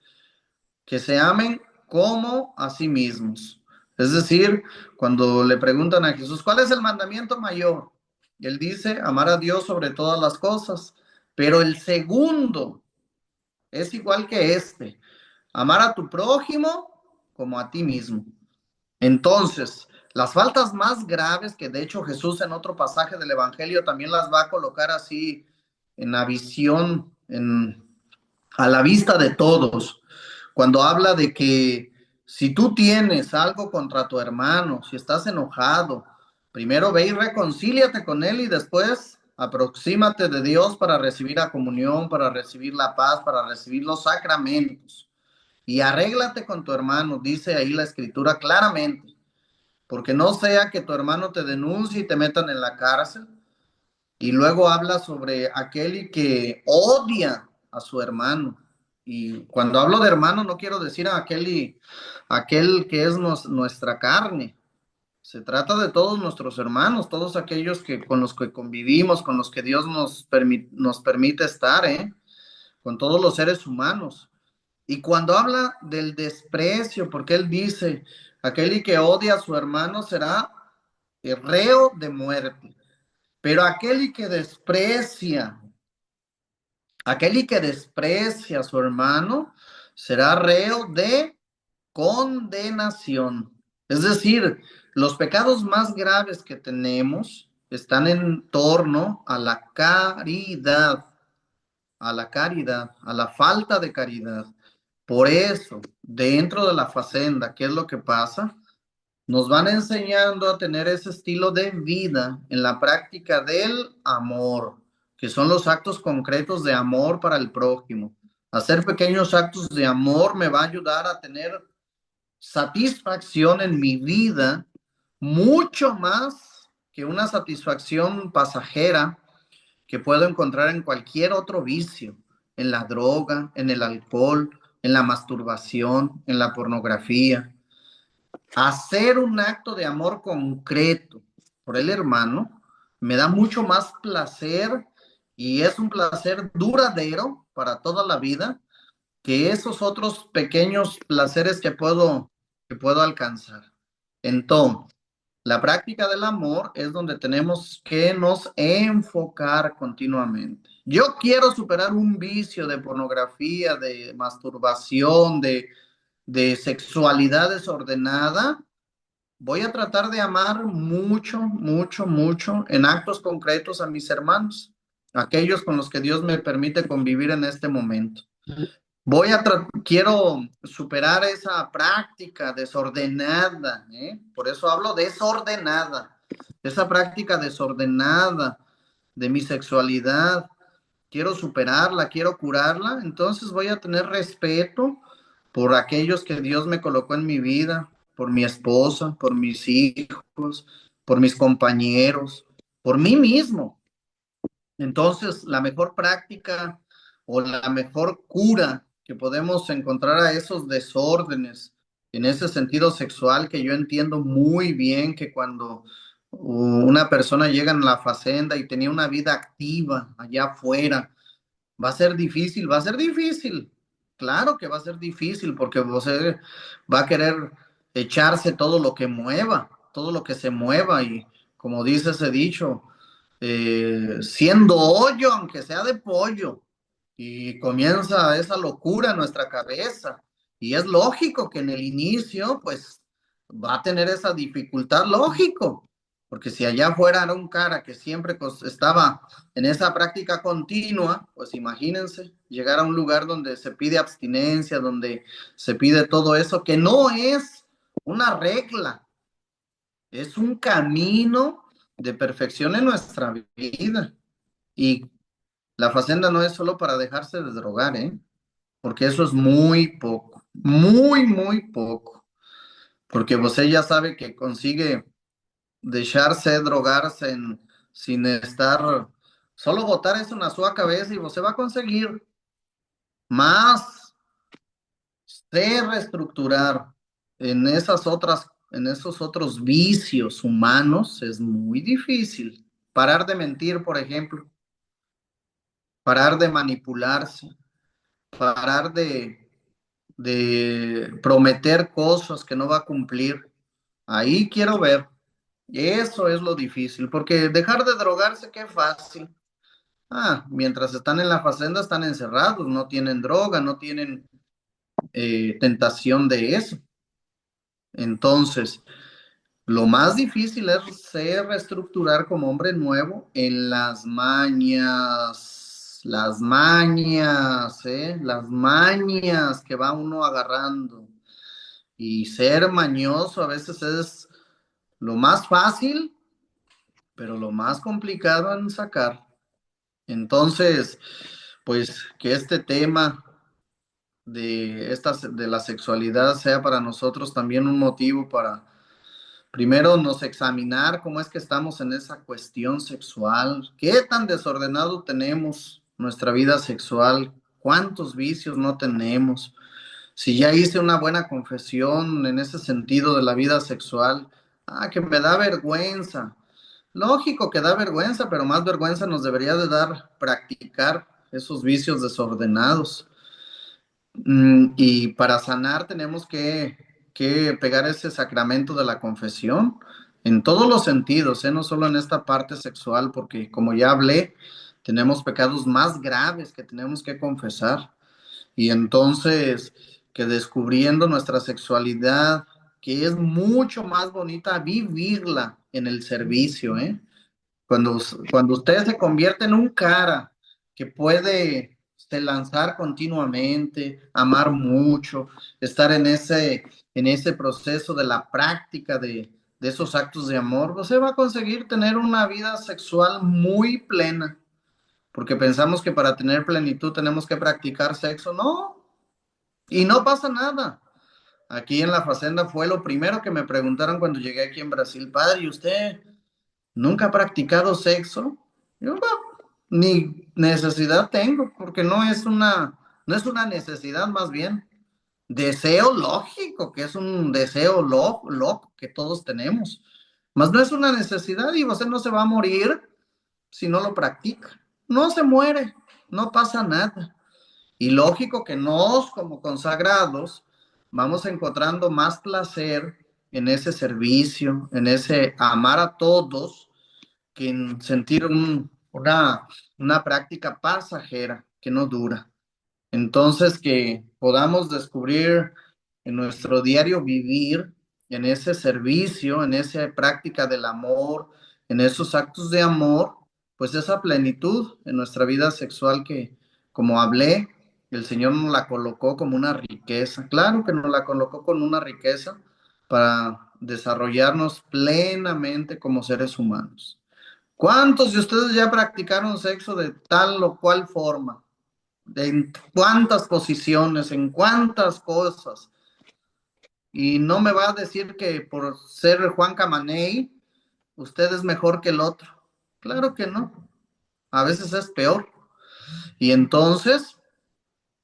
que se amen como a sí mismos. Es decir, cuando le preguntan a Jesús, ¿cuál es el mandamiento mayor? Y él dice, amar a Dios sobre todas las cosas. Pero el segundo es igual que este: amar a tu prójimo como a ti mismo. Entonces, las faltas más graves, que de hecho Jesús en otro pasaje del Evangelio también las va a colocar así en la visión, a la vista de todos, cuando habla de que si tú tienes algo contra tu hermano, si estás enojado, primero ve y reconcíliate con él y después aproxímate de Dios para recibir la comunión, para recibir la paz, para recibir los sacramentos. Y arréglate con tu hermano, dice ahí la escritura claramente, porque no sea que tu hermano te denuncie y te metan en la cárcel. Y luego habla sobre aquel que odia a su hermano. Y cuando hablo de hermano no quiero decir aquel que es nuestra carne. Se trata de todos nuestros hermanos, todos aquellos con los que convivimos, con los que Dios nos permite estar, con todos los seres humanos. Y cuando habla del desprecio, porque él dice, aquel que odia a su hermano será reo de muerte. Pero aquel que desprecia a su hermano será reo de condenación. Es decir, los pecados más graves que tenemos están en torno a la caridad, a la falta de caridad. Por eso, dentro de la facenda, ¿qué es lo que pasa? Nos van enseñando a tener ese estilo de vida en la práctica del amor, que son los actos concretos de amor para el prójimo. Hacer pequeños actos de amor me va a ayudar a tener satisfacción en mi vida, mucho más que una satisfacción pasajera que puedo encontrar en cualquier otro vicio, en la droga, en el alcohol, en la masturbación, en la pornografía. Hacer un acto de amor concreto por el hermano me da mucho más placer, y es un placer duradero para toda la vida, que esos otros pequeños placeres que puedo alcanzar. Entonces, la práctica del amor es donde tenemos que nos enfocar continuamente. Yo quiero superar un vicio de pornografía, de masturbación, de sexualidad desordenada. Voy a tratar de amar mucho, mucho, mucho en actos concretos a mis hermanos, aquellos con los que Dios me permite convivir en este momento. Quiero superar esa práctica desordenada, por eso hablo desordenada, esa práctica desordenada de mi sexualidad. Quiero superarla, quiero curarla. Entonces voy a tener respeto por aquellos que Dios me colocó en mi vida, por mi esposa, por mis hijos, por mis compañeros, por mí mismo. Entonces, la mejor práctica o la mejor cura que podemos encontrar a esos desórdenes en ese sentido sexual, que yo entiendo muy bien que cuando una persona llega en la facenda y tenía una vida activa allá afuera, va a ser difícil, claro que va a ser difícil, porque usted va a querer echarse todo lo que mueva, todo lo que se mueva, y como dice ese dicho, siendo hoyo, aunque sea de pollo, y comienza esa locura en nuestra cabeza, y es lógico que en el inicio, pues, va a tener esa dificultad, lógico, Porque si allá afuera era un cara que siempre estaba en esa práctica continua, pues imagínense llegar a un lugar donde se pide abstinencia, donde se pide todo eso, que no es una regla, es un camino de perfección en nuestra vida. Y la facenda no es solo para dejarse de drogar, ¿eh? Porque eso es muy poco, muy, muy poco. Porque usted ya sabe que consigue dejarse drogarse sin estar, solo botar eso en su cabeza y usted va a conseguir más se reestructurar en esos otros vicios humanos es muy difícil. Parar de mentir, por ejemplo, parar de manipularse, parar de prometer cosas que no va a cumplir. Ahí quiero ver. Eso es lo difícil, porque dejar de drogarse, qué fácil. Mientras están en la facenda, están encerrados, no tienen droga, no tienen tentación de eso. Entonces, lo más difícil es ser reestructurar como hombre nuevo en las mañas que va uno agarrando. Y ser mañoso a veces es lo más fácil, pero lo más complicado en sacar. Entonces, pues que este tema de la sexualidad sea para nosotros también un motivo para primero nos examinar cómo es que estamos en esa cuestión sexual, qué tan desordenado tenemos nuestra vida sexual, cuántos vicios no tenemos, si ya hice una buena confesión en ese sentido de la vida sexual, que me da vergüenza. Lógico que da vergüenza, pero más vergüenza nos debería de dar practicar esos vicios desordenados. Y para sanar tenemos que pegar ese sacramento de la confesión en todos los sentidos, no solo en esta parte sexual, porque como ya hablé, tenemos pecados más graves que tenemos que confesar. Y entonces, que descubriendo nuestra sexualidad, que es mucho más bonita vivirla en el servicio, ¿eh? Cuando, cuando usted se convierte en un cara que puede lanzar continuamente, amar mucho, estar en ese proceso de la práctica de esos actos de amor, usted va a conseguir tener una vida sexual muy plena, porque pensamos que para tener plenitud tenemos que practicar sexo. No, y no pasa nada. Aquí en la Facenda fue lo primero que me preguntaron cuando llegué aquí en Brasil: padre, ¿y usted nunca ha practicado sexo? Yo no, ni necesidad tengo, porque no es una necesidad, más bien deseo lógico, que es un deseo loco que todos tenemos, más no es una necesidad, y usted no se va a morir si no lo practica, no se muere, no pasa nada. Y lógico que nos, como consagrados, vamos encontrando más placer en ese servicio, en ese amar a todos, que en sentir una práctica pasajera que no dura. Entonces, que podamos descubrir en nuestro diario vivir, en ese servicio, en esa práctica del amor, en esos actos de amor, pues esa plenitud en nuestra vida sexual que, como hablé, el Señor nos la colocó como una riqueza. Claro que nos la colocó con una riqueza para desarrollarnos plenamente como seres humanos. ¿Cuántos de ustedes ya practicaron sexo de tal o cual forma? ¿En cuántas posiciones? ¿En cuántas cosas? Y no me va a decir que por ser Juan Camaney, usted es mejor que el otro. Claro que no. A veces es peor. Y entonces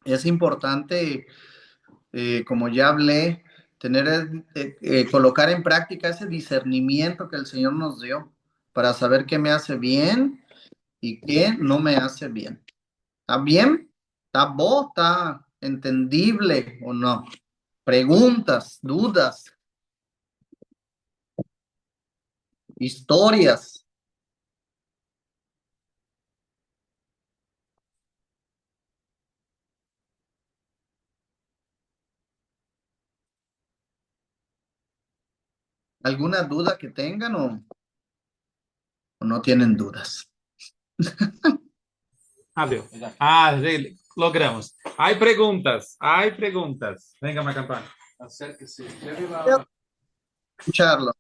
es importante, como ya hablé, colocar en práctica ese discernimiento que el Señor nos dio para saber qué me hace bien y qué no me hace bien. ¿Está bien? ¿Está vos? ¿Está entendible o no? Preguntas, dudas, historias. ¿Alguna duda que tengan o o no tienen dudas. Adiós. Ah, sí, logramos. Hay preguntas, hay preguntas. Venga, Macampana. Acérquese. Escucharlo.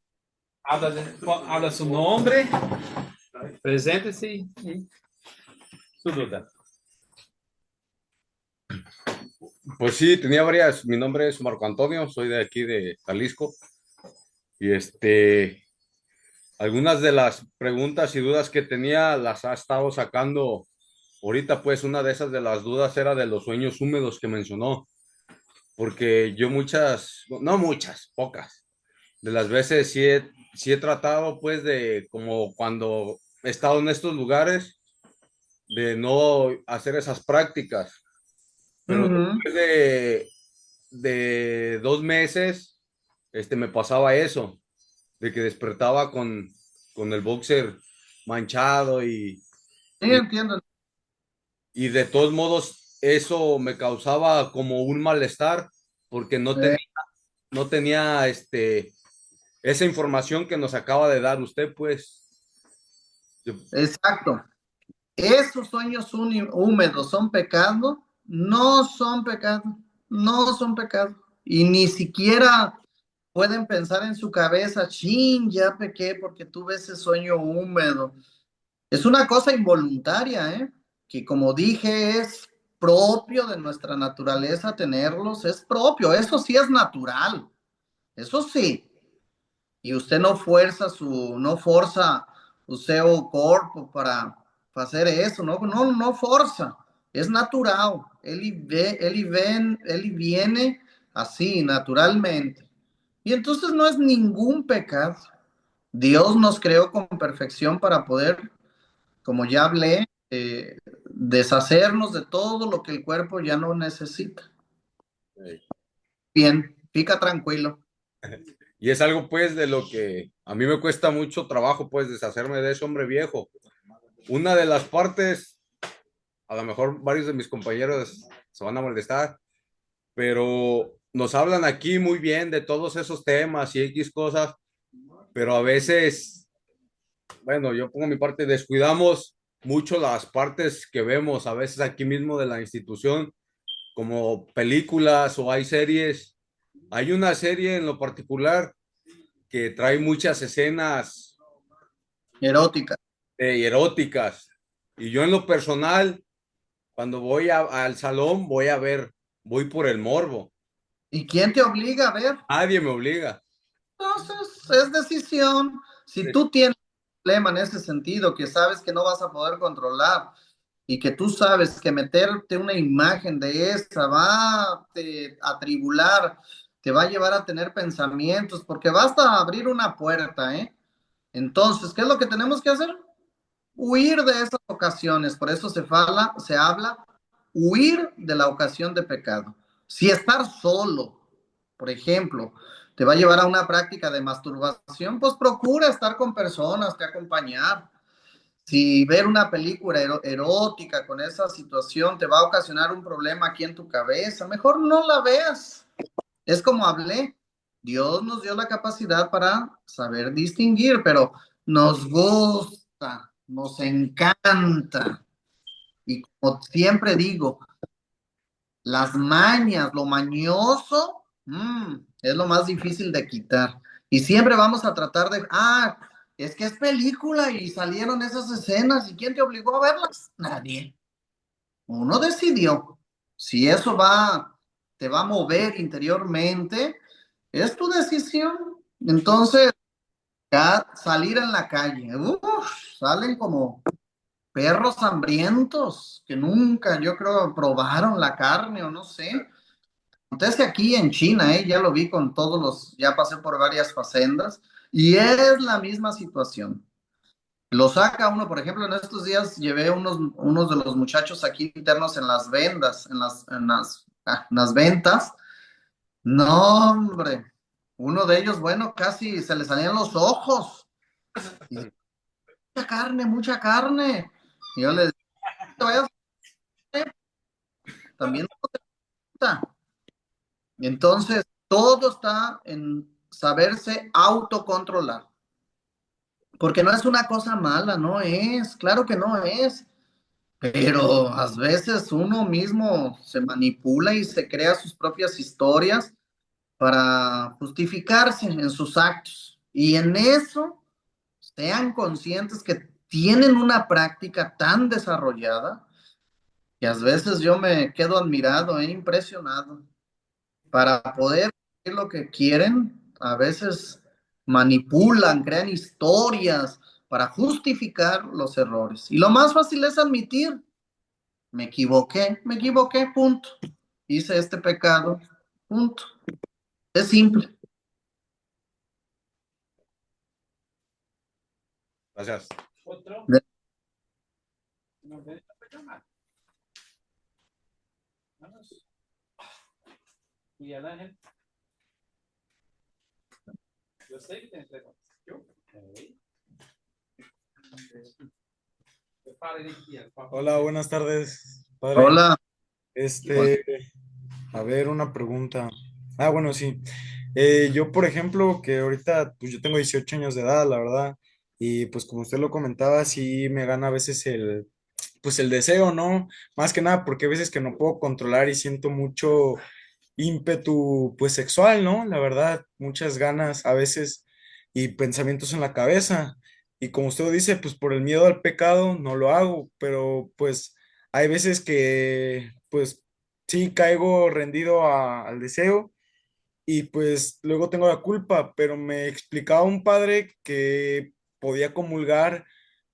Habla su nombre, preséntese y su duda. Pues sí, tenía varias. Mi nombre es Marco Antonio, soy de aquí de Jalisco. Y algunas de las preguntas y dudas que tenía las ha estado sacando ahorita, pues una de esas de las dudas era de los sueños húmedos que mencionó, porque yo muchas, no muchas, pocas, de las veces sí he tratado pues de, como cuando he estado en estos lugares, de no hacer esas prácticas, pero Ujú. después de 2 meses, me pasaba eso, de que despertaba con el boxer manchado Sí, entiendo. y de todos modos eso me causaba como un malestar porque Eh, no tenía esa información que nos acaba de dar usted, pues. Yo- exacto. ¿Esos sueños húmedos son pecado? No son pecado, no son pecado. Y ni siquiera pueden pensar en su cabeza, chin, ya pequé porque tuve ese sueño húmedo. Es una cosa involuntaria, ¿eh? Que como dije, es propio de nuestra naturaleza tenerlos, es propio, eso sí es natural, eso sí. Y usted no forza o seu corpo para hacer eso, no forza, es natural, él viene así, naturalmente. Y entonces no es ningún pecado. Dios nos creó con perfección para poder, como ya hablé, deshacernos de todo lo que el cuerpo ya no necesita. Bien, pica tranquilo. y es algo pues de lo que a mí me cuesta mucho trabajo pues deshacerme de ese hombre viejo. Una de las partes, a lo mejor varios de mis compañeros se van a molestar, pero nos hablan aquí muy bien de todos esos temas y X cosas, pero a veces, bueno, yo pongo mi parte, descuidamos mucho las partes que vemos a veces aquí mismo de la institución, como películas o hay series. Hay una serie en lo particular que trae muchas escenas Erótica. eróticas y yo en lo personal, cuando voy al salón, voy por el morbo. ¿Y quién te obliga a ver? Nadie me obliga. Entonces, es decisión. Si tú tienes un problema en ese sentido, que sabes que no vas a poder controlar y que tú sabes que meterte una imagen de esa va a atribular, te va a llevar a tener pensamientos, porque basta abrir una puerta, ¿eh? Entonces, ¿qué es lo que tenemos que hacer? Huir de esas ocasiones. Por eso se habla, huir de la ocasión de pecado. Si estar solo, por ejemplo, te va a llevar a una práctica de masturbación, pues procura estar con personas, que acompañar. Si ver una película erótica con esa situación te va a ocasionar un problema aquí en tu cabeza, mejor no la veas. Es como hablé, Dios nos dio la capacidad para saber distinguir, pero nos gusta, nos encanta. Y como siempre digo, las mañas, lo mañoso, es lo más difícil de quitar. Y siempre vamos a tratar de, es que es película y salieron esas escenas. ¿Y quién te obligó a verlas? Nadie. Uno decidió. Si eso te va a mover interiormente, es tu decisión. Entonces, ya salir en la calle, salen como perros hambrientos que nunca, yo creo, probaron la carne o no sé. Entonces aquí en China, ya lo vi con ya pasé por varias facendas y es la misma situación. Lo saca uno, por ejemplo, en estos días llevé unos de los muchachos aquí internos en las vendas, en las ventas. No, hombre, uno de ellos, bueno, casi se le salían los ojos. Y dice, mucha carne, mucha carne. Y yo le decía, "Te vayas a hacer, también no te gusta". Entonces, todo está en saberse autocontrolar. porque no es una cosa mala, no es, claro que no es, pero a veces uno mismo se manipula y se crea sus propias historias para justificarse en sus actos. Y en eso, sean conscientes que tienen una práctica tan desarrollada que a veces yo me quedo admirado e impresionado. Para poder decir lo que quieren, a veces manipulan, crean historias para justificar los errores. Y lo más fácil es admitir, me equivoqué, punto. Hice este pecado, punto. Es simple. Gracias. Otro. De- Vamos. Y a la gente. Yo sé que tienes preguntas. Yo. Ok. Hola, buenas tardes, padre. Hola. A ver, una pregunta. Ah, bueno, sí. Yo, por ejemplo, que ahorita, pues yo tengo 18 años de edad, la verdad, y pues como usted lo comentaba, sí me gana a veces pues el deseo, ¿no? Más que nada porque a veces que no puedo controlar y siento mucho ímpetu, pues sexual, ¿no? La verdad, muchas ganas a veces y pensamientos en la cabeza. Y como usted lo dice, pues por el miedo al pecado no lo hago, pero pues hay veces que, pues sí caigo rendido al deseo y pues luego tengo la culpa, pero me explicaba un padre que podía comulgar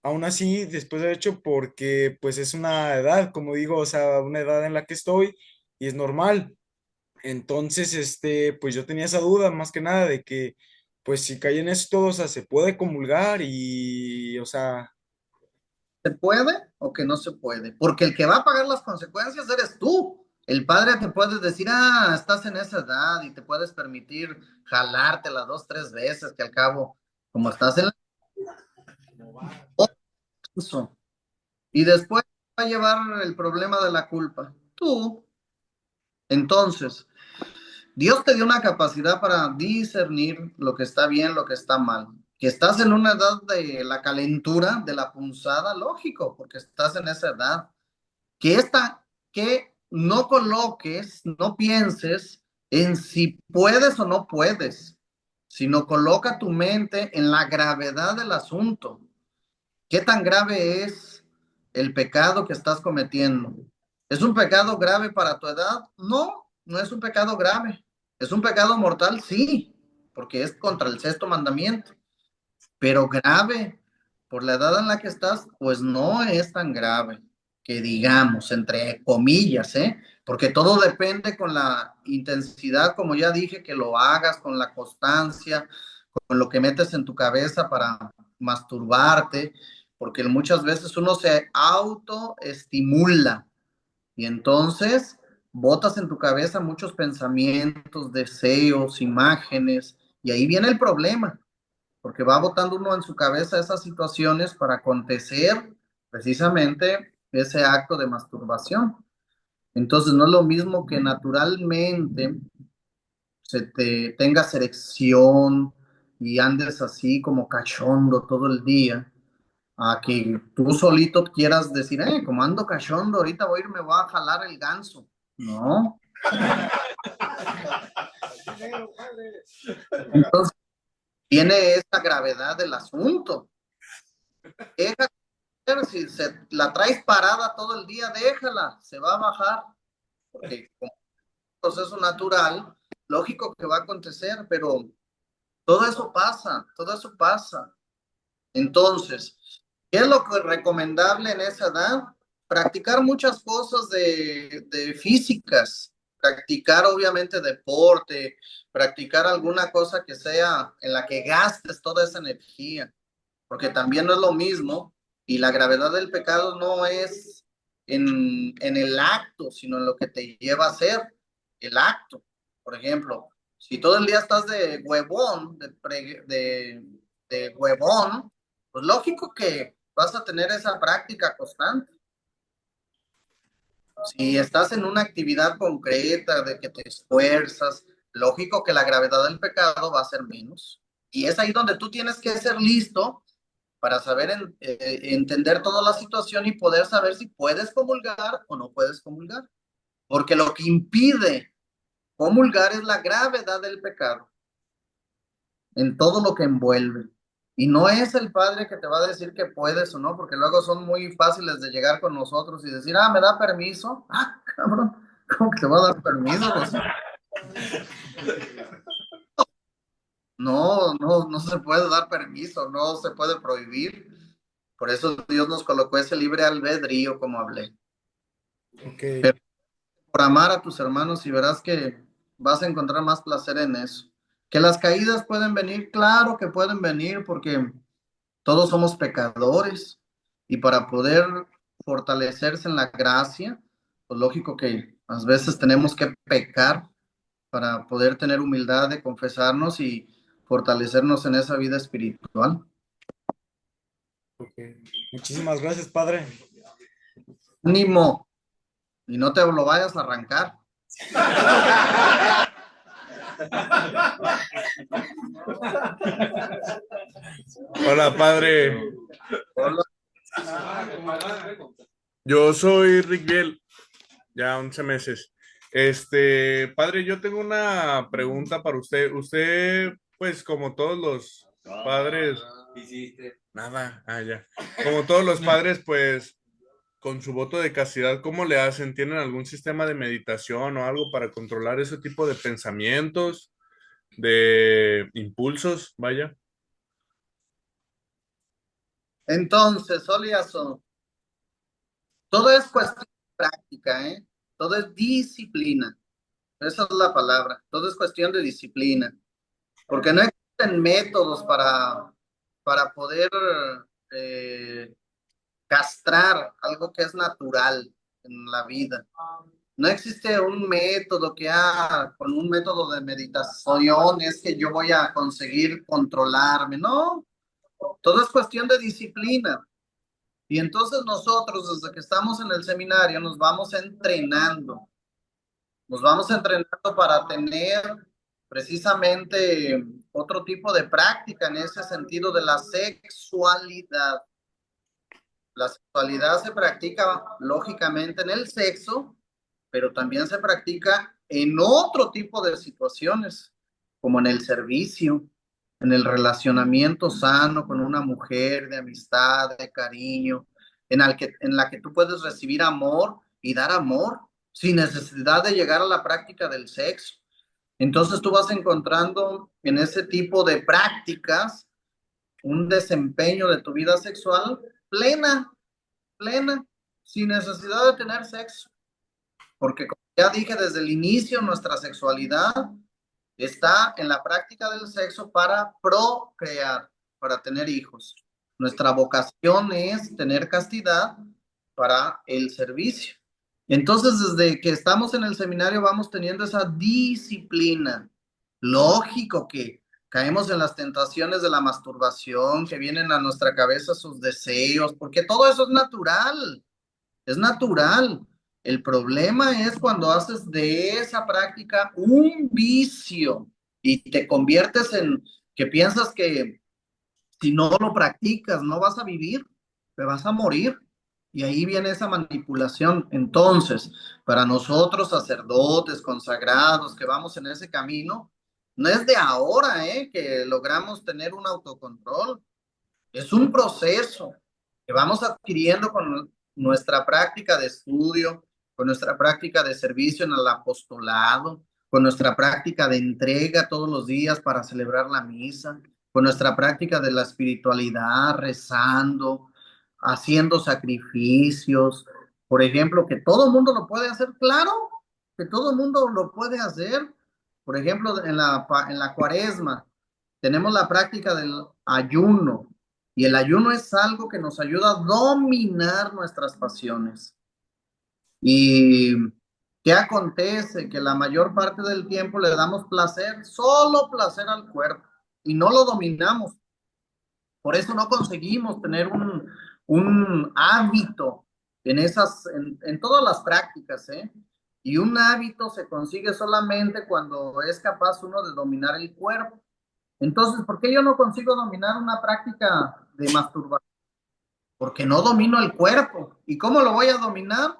aún así después de hecho porque pues es una edad, como digo, o sea, una edad en la que estoy y es normal. Entonces, pues yo tenía esa duda más que nada de que, pues si cae en esto, o sea, se puede comulgar y, o sea, ¿Se puede o que no se puede? Porque el que va a pagar las consecuencias eres tú. El padre te puede decir, ah, estás en esa edad y te puedes permitir jalártela 2, 3 veces, que al cabo, como estás en eso. Y después va a llevar el problema de la culpa. Tú. Entonces, Dios te dio una capacidad para discernir lo que está bien, lo que está mal. Que estás en una edad de la calentura, de la punzada, lógico, porque estás en esa edad. Que no coloques, no pienses en si puedes o no puedes, sino coloca tu mente en la gravedad del asunto. ¿Qué tan grave es el pecado que estás cometiendo? ¿Es un pecado grave para tu edad? No, no es un pecado grave. ¿Es un pecado mortal? Sí, porque es contra el sexto mandamiento. Pero grave por la edad en la que estás, pues no es tan grave que digamos, entre comillas, ¿eh? Porque todo depende con la intensidad, como ya dije, que lo hagas, con la constancia, con lo que metes en tu cabeza para masturbarte, porque muchas veces uno se autoestimula y entonces botas en tu cabeza muchos pensamientos, deseos, imágenes, y ahí viene el problema, porque va botando uno en su cabeza esas situaciones para acontecer precisamente ese acto de masturbación. Entonces no es lo mismo que naturalmente se te tenga erección y andes así como cachondo todo el día, a que tú solito quieras decir, como ando cachondo, ahorita voy a ir, me voy a jalar el ganso. No. Entonces tiene esta gravedad del asunto. Deja, si se la traes parada todo el día, déjala, se va a bajar, porque como proceso natural, lógico que va a acontecer, pero todo eso pasa, todo eso pasa. Entonces, ¿qué es lo que es recomendable en esa edad? Practicar muchas cosas de físicas, practicar obviamente deporte, practicar alguna cosa que sea en la que gastes toda esa energía, porque también no es lo mismo y la gravedad del pecado no es en el acto, sino en lo que te lleva a hacer el acto. Por ejemplo, si todo el día estás de huevón, de huevón, pues lógico que vas a tener esa práctica constante. Si estás en una actividad concreta de que te esfuerzas, lógico que la gravedad del pecado va a ser menos. Y es ahí donde tú tienes que ser listo para saber entender toda la situación y poder saber si puedes comulgar o no puedes comulgar. Porque lo que impide comulgar es la gravedad del pecado en todo lo que envuelve. Y no es el padre que te va a decir que puedes o no, porque luego son muy fáciles de llegar con nosotros y decir, me da permiso. Cabrón, ¿cómo que te va a dar permiso? Pues, no se puede dar permiso, no se puede prohibir. Por eso Dios nos colocó ese libre albedrío, como hablé. Ok. Por amar a tus hermanos y verás que vas a encontrar más placer en eso. Que las caídas pueden venir, claro que pueden venir, porque todos somos pecadores y para poder fortalecerse en la gracia, pues lógico que a veces tenemos que pecar para poder tener humildad de confesarnos y fortalecernos en esa vida espiritual. Ok. Muchísimas gracias, padre. Ánimo, y no te lo vayas a arrancar. Hola, padre. Hola. Yo soy Rick Biel, ya 11 meses. Padre, yo tengo una pregunta para usted. Usted, pues, como todos los padres, nada, ya. Como todos los padres, pues, con su voto de castidad, ¿cómo le hacen? ¿Tienen algún sistema de meditación o algo para controlar ese tipo de pensamientos, de impulsos? Vaya. Entonces, Oliazo, todo es cuestión de práctica, ¿eh? Todo es disciplina. Esa es la palabra. Todo es cuestión de disciplina. Porque no existen métodos para poder eh, castrar algo que es natural en la vida. No existe un método con un método de meditación es que yo voy a conseguir controlarme. No, todo es cuestión de disciplina. Y entonces nosotros, desde que estamos en el seminario, nos vamos entrenando para tener precisamente otro tipo de práctica en ese sentido de la sexualidad. La sexualidad se practica lógicamente en el sexo, pero también se practica en otro tipo de situaciones, como en el servicio, en el relacionamiento sano con una mujer, de amistad, de cariño, en la que tú puedes recibir amor y dar amor sin necesidad de llegar a la práctica del sexo. Entonces tú vas encontrando en ese tipo de prácticas un desempeño de tu vida sexual plena, plena, sin necesidad de tener sexo. Porque como ya dije desde el inicio, nuestra sexualidad está en la práctica del sexo para procrear, para tener hijos. Nuestra vocación es tener castidad para el servicio. Entonces, desde que estamos en el seminario vamos teniendo esa disciplina. Lógico que caemos en las tentaciones de la masturbación, que vienen a nuestra cabeza sus deseos, porque todo eso es natural, es natural. El problema es cuando haces de esa práctica un vicio y te conviertes en que piensas que si no lo practicas no vas a vivir, te vas a morir. Y ahí viene esa manipulación. Entonces, para nosotros, sacerdotes, consagrados, que vamos en ese camino, no es de ahora, que logramos tener un autocontrol. Es un proceso que vamos adquiriendo con nuestra práctica de estudio, con nuestra práctica de servicio en el apostolado, con nuestra práctica de entrega todos los días para celebrar la misa, con nuestra práctica de la espiritualidad, rezando, haciendo sacrificios. Por ejemplo, que todo el mundo lo puede hacer, claro, que todo el mundo lo puede hacer. Por ejemplo, en la cuaresma tenemos la práctica del ayuno. Y el ayuno es algo que nos ayuda a dominar nuestras pasiones. ¿Y qué acontece? Que la mayor parte del tiempo le damos placer, solo placer al cuerpo, y no lo dominamos. Por eso no conseguimos tener un hábito en todas las prácticas, ¿eh? Y un hábito se consigue solamente cuando es capaz uno de dominar el cuerpo. Entonces, ¿por qué yo no consigo dominar una práctica de masturbación, porque no domino el cuerpo. ¿Y cómo lo voy a dominar?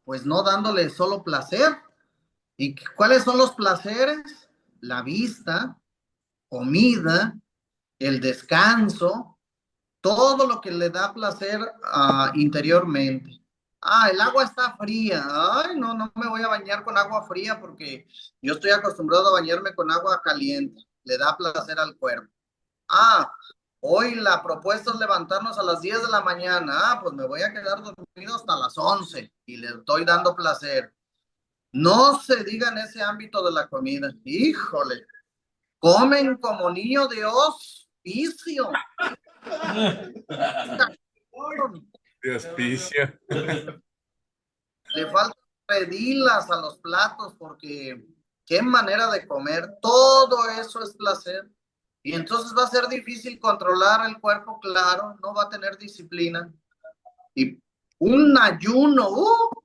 Pues no dándole solo placer. ¿Y cuáles son los placeres? La vista, comida, el descanso, todo lo que le da placer interiormente. El agua está fría. Ay, no, no me voy a bañar con agua fría porque yo estoy acostumbrado a bañarme con agua caliente. Le da placer al cuerpo. Hoy la propuesta es levantarnos a las 10 de la mañana. Pues me voy a quedar dormido hasta las 11 y le estoy dando placer. No se diga en ese ámbito de la comida. Híjole, comen como niño de hospicio. De hospicio. Le faltan redilas a los platos porque qué manera de comer. Todo eso es placer. Y entonces va a ser difícil controlar el cuerpo, claro, no va a tener disciplina. Y un ayuno,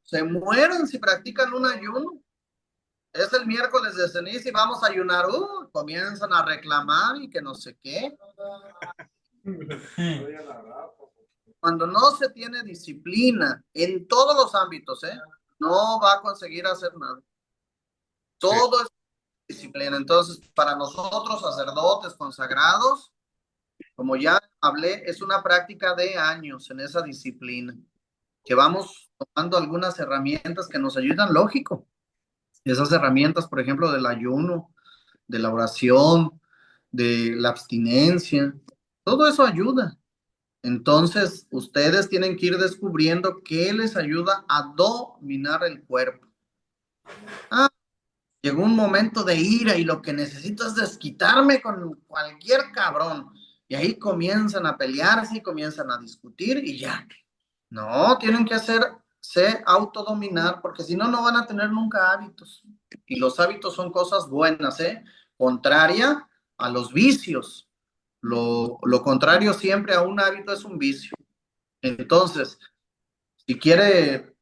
se mueren si practican un ayuno. Es el miércoles de ceniza y vamos a ayunar, comienzan a reclamar y que no sé qué. Cuando no se tiene disciplina en todos los ámbitos, no va a conseguir hacer nada. Todo es disciplina. Entonces, para nosotros, sacerdotes consagrados, como ya hablé, es una práctica de años en esa disciplina, que vamos tomando algunas herramientas que nos ayudan, lógico. Esas herramientas, por ejemplo, del ayuno, de la oración, de la abstinencia, todo eso ayuda. Entonces, ustedes tienen que ir descubriendo qué les ayuda a dominar el cuerpo. Llegó un momento de ira y lo que necesito es desquitarme con cualquier cabrón. Y ahí comienzan a pelearse y comienzan a discutir y ya. No, tienen que hacerse autodominar porque si no, no van a tener nunca hábitos. Y los hábitos son cosas buenas, contraria a los vicios. Lo contrario siempre a un hábito es un vicio. Entonces, si quiere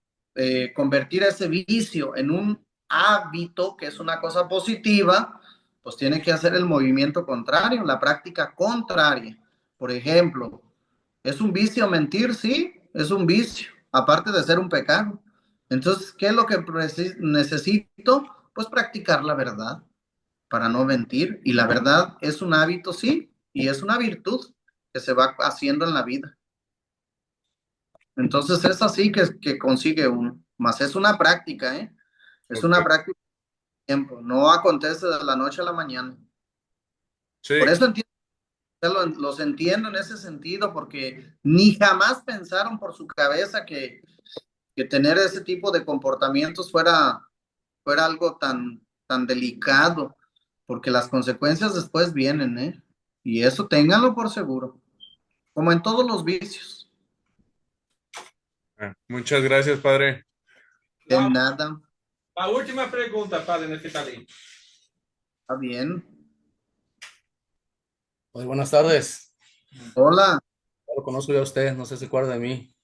convertir ese vicio en un hábito, que es una cosa positiva, pues tiene que hacer el movimiento contrario, la práctica contraria. Por ejemplo, ¿es un vicio mentir? Sí, es un vicio, aparte de ser un pecado. Entonces, ¿qué es lo que necesito? Pues practicar la verdad para no mentir. Y la verdad es un hábito, sí, y es una virtud que se va haciendo en la vida. Entonces es así que consigue uno. Más es una práctica, Es una práctica de tiempo. No acontece de la noche a la mañana. Sí. Por eso los entiendo en ese sentido, porque ni jamás pensaron por su cabeza que tener ese tipo de comportamientos fuera algo tan delicado, porque las consecuencias después vienen, Y eso ténganlo por seguro, como en todos los vicios. Muchas gracias, padre. De nada. La última pregunta, padre Neftalí. Está bien. Muy buenas tardes. Hola. Lo conozco ya a usted, no sé si se acuerda de mí.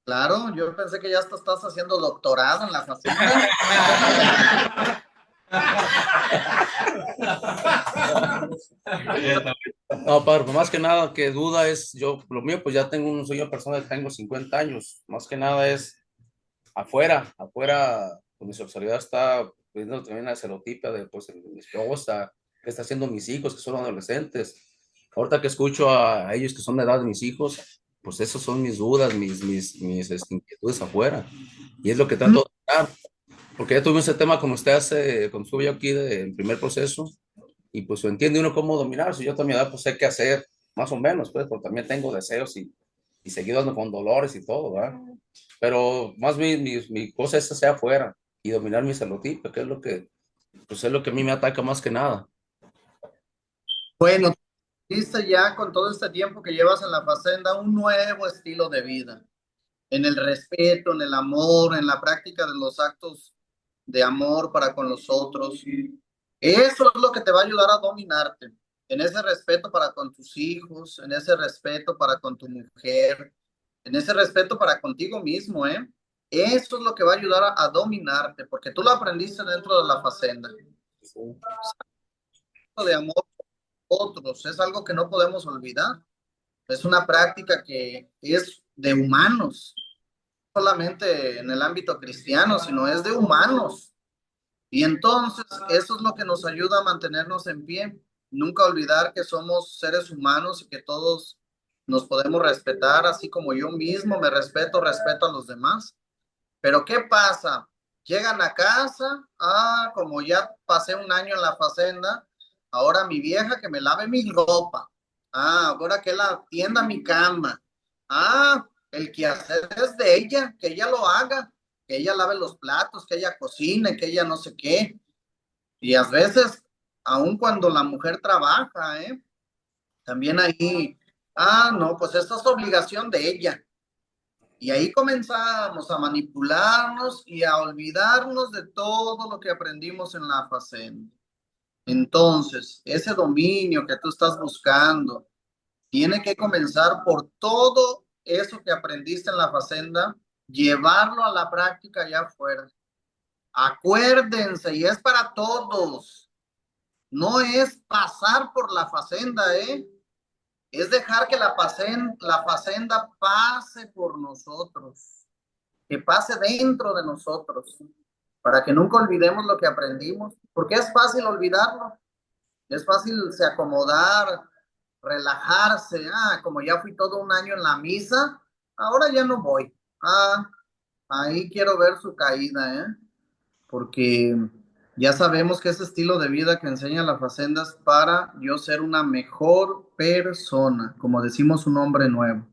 Claro, yo pensé que ya estás haciendo doctorado en la faceta. No, padre, pues más que nada, que duda es, lo mío, pues ya soy una persona que tengo 50 años, más que nada es afuera, pues mi sexualidad está pidiendo también la serotipia de, pues, mi esposa, que está haciendo mis hijos, que son adolescentes. Ahorita que escucho a ellos que son de edad de mis hijos, pues esas son mis dudas, mis inquietudes afuera, y es lo que trato de dar, porque ya tuvimos ese tema con usted cuando estuve yo aquí en primer proceso, y pues entiende uno cómo dominarse. Yo también pues sé qué hacer, más o menos, pues, porque también tengo deseos y seguido ando con dolores y todo, ¿verdad? Pero más mi cosa es hacia afuera y dominar mi celotipia, que es lo que, pues es lo que a mí me ataca más que nada. Bueno, viste ya con todo este tiempo que llevas en la facenda un nuevo estilo de vida, en el respeto, en el amor, en la práctica de los actos de amor para con los otros. Eso es lo que te va a ayudar a dominarte, en ese respeto para con tus hijos, en ese respeto para con tu mujer, en ese respeto para contigo mismo, Eso es lo que va a ayudar a dominarte, porque tú lo aprendiste dentro de la facenda. De amor por otros, es algo que no podemos olvidar. Es una práctica que es de humanos, no solamente en el ámbito cristiano, sino es de humanos. Y entonces eso es lo que nos ayuda a mantenernos en pie. Nunca olvidar que somos seres humanos y que todos nos podemos respetar, así como yo mismo me respeto, respeto a los demás. Pero ¿qué pasa? Llegan a casa, como ya pasé un año en la fazenda, ahora mi vieja que me lave mi ropa. Ahora que la tienda mi cama. El quehacer es de ella, que ella lo haga, que ella lave los platos, que ella cocine, que ella no sé qué. Y a veces, aun cuando la mujer trabaja, también ahí, no, pues esta es obligación de ella. Y ahí comenzamos a manipularnos y a olvidarnos de todo lo que aprendimos en la fazenda. Entonces, ese dominio que tú estás buscando tiene que comenzar por todo eso que aprendiste en la fazenda, llevarlo a la práctica allá afuera. Acuérdense, y es para todos, no es pasar por la fazenda, es dejar que la fazenda pase por nosotros, que pase dentro de nosotros, para que nunca olvidemos lo que aprendimos, porque es fácil olvidarlo, es fácil se acomodar, relajarse, como ya fui todo un año en la misa, ahora ya no voy, ahí quiero ver su caída, porque ya sabemos que ese estilo de vida que enseña la Facenda es para yo ser una mejor persona, como decimos, un hombre nuevo.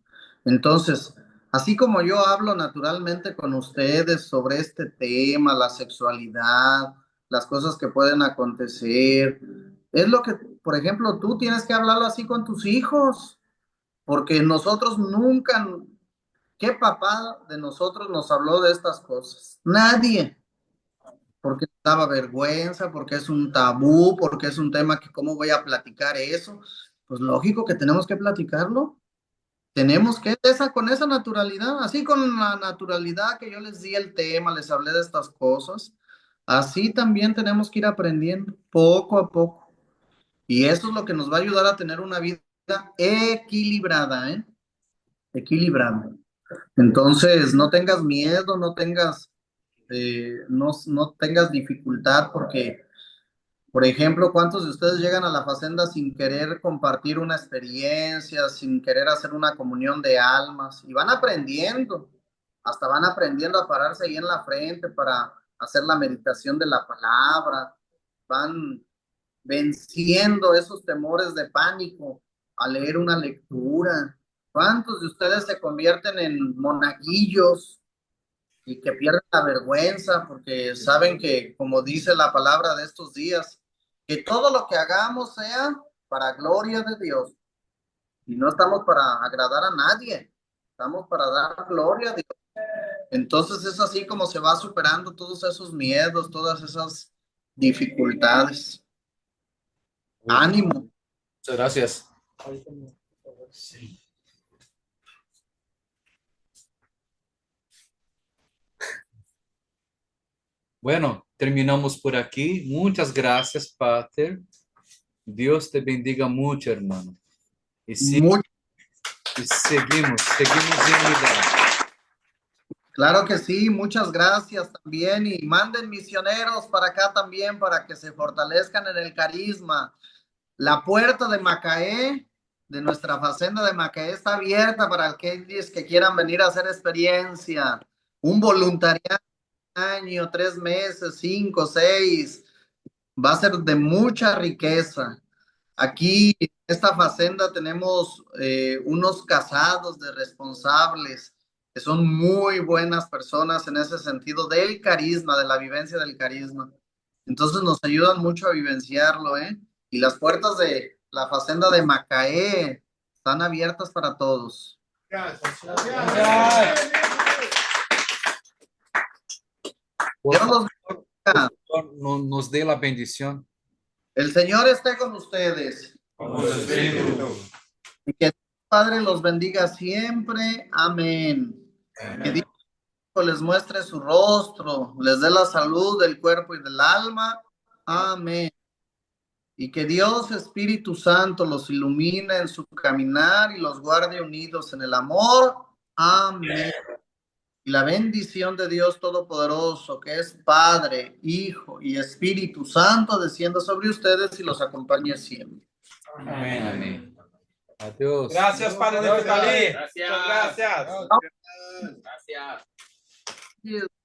Entonces, así como yo hablo naturalmente con ustedes sobre este tema, la sexualidad, las cosas que pueden acontecer, es lo que, por ejemplo, tú tienes que hablarlo así con tus hijos, porque nosotros nunca, ¿qué papá de nosotros nos habló de estas cosas? Nadie, porque daba vergüenza, porque es un tabú, porque es un tema que cómo voy a platicar eso. Pues lógico que tenemos que platicarlo. Tenemos que con esa naturalidad, así con la naturalidad que yo les di el tema, les hablé de estas cosas, así también tenemos que ir aprendiendo poco a poco. Y eso es lo que nos va a ayudar a tener una vida equilibrada, Equilibrada. Entonces, no tengas miedo, no tengas dificultad porque, por ejemplo, ¿cuántos de ustedes llegan a la Facenda sin querer compartir una experiencia, sin querer hacer una comunión de almas? Y van aprendiendo, hasta van aprendiendo a pararse ahí en la frente para hacer la meditación de la palabra, van venciendo esos temores de pánico a leer una lectura. ¿Cuántos de ustedes se convierten en monaguillos y que pierden la vergüenza porque saben que, como dice la palabra de estos días, que todo lo que hagamos sea para gloria de Dios? Y no estamos para agradar a nadie, estamos para dar gloria a Dios. Entonces es así como se va superando todos esos miedos, todas esas dificultades. Ánimo. Muchas gracias. Bueno, terminamos por aquí. Muchas gracias, Pater. Dios te bendiga mucho, hermano. Y, seguimos en unidad. Claro que sí, muchas gracias también y manden misioneros para acá también para que se fortalezcan en el carisma. La puerta de Macaé, de nuestra Facenda de Macaé, está abierta para aquellos que quieran venir a hacer experiencia. Un voluntariado, un año, 3 meses, 5, 6, va a ser de mucha riqueza. Aquí en esta Facenda tenemos unos casados de responsables que son muy buenas personas en ese sentido del carisma, de la vivencia del carisma. Entonces nos ayudan mucho a vivenciarlo, Y las puertas de la Facenda de Macaé están abiertas para todos. Por Dios los favor, bendiga. nos dé la bendición. El Señor esté con ustedes. Con tu espíritu. Y que el Padre los bendiga siempre. Amén. Que Dios les muestre su rostro, les dé la salud del cuerpo y del alma. Amén. y que Dios Espíritu Santo los ilumine en su caminar y los guarde unidos en el amor. Amén. Y la bendición de Dios Todopoderoso, que es Padre, Hijo y Espíritu Santo, descienda sobre ustedes y los acompañe siempre. Amén. Amén. Adiós. Gracias, Padre Neftalí. Gracias. Muchas gracias. Gracias. Yes.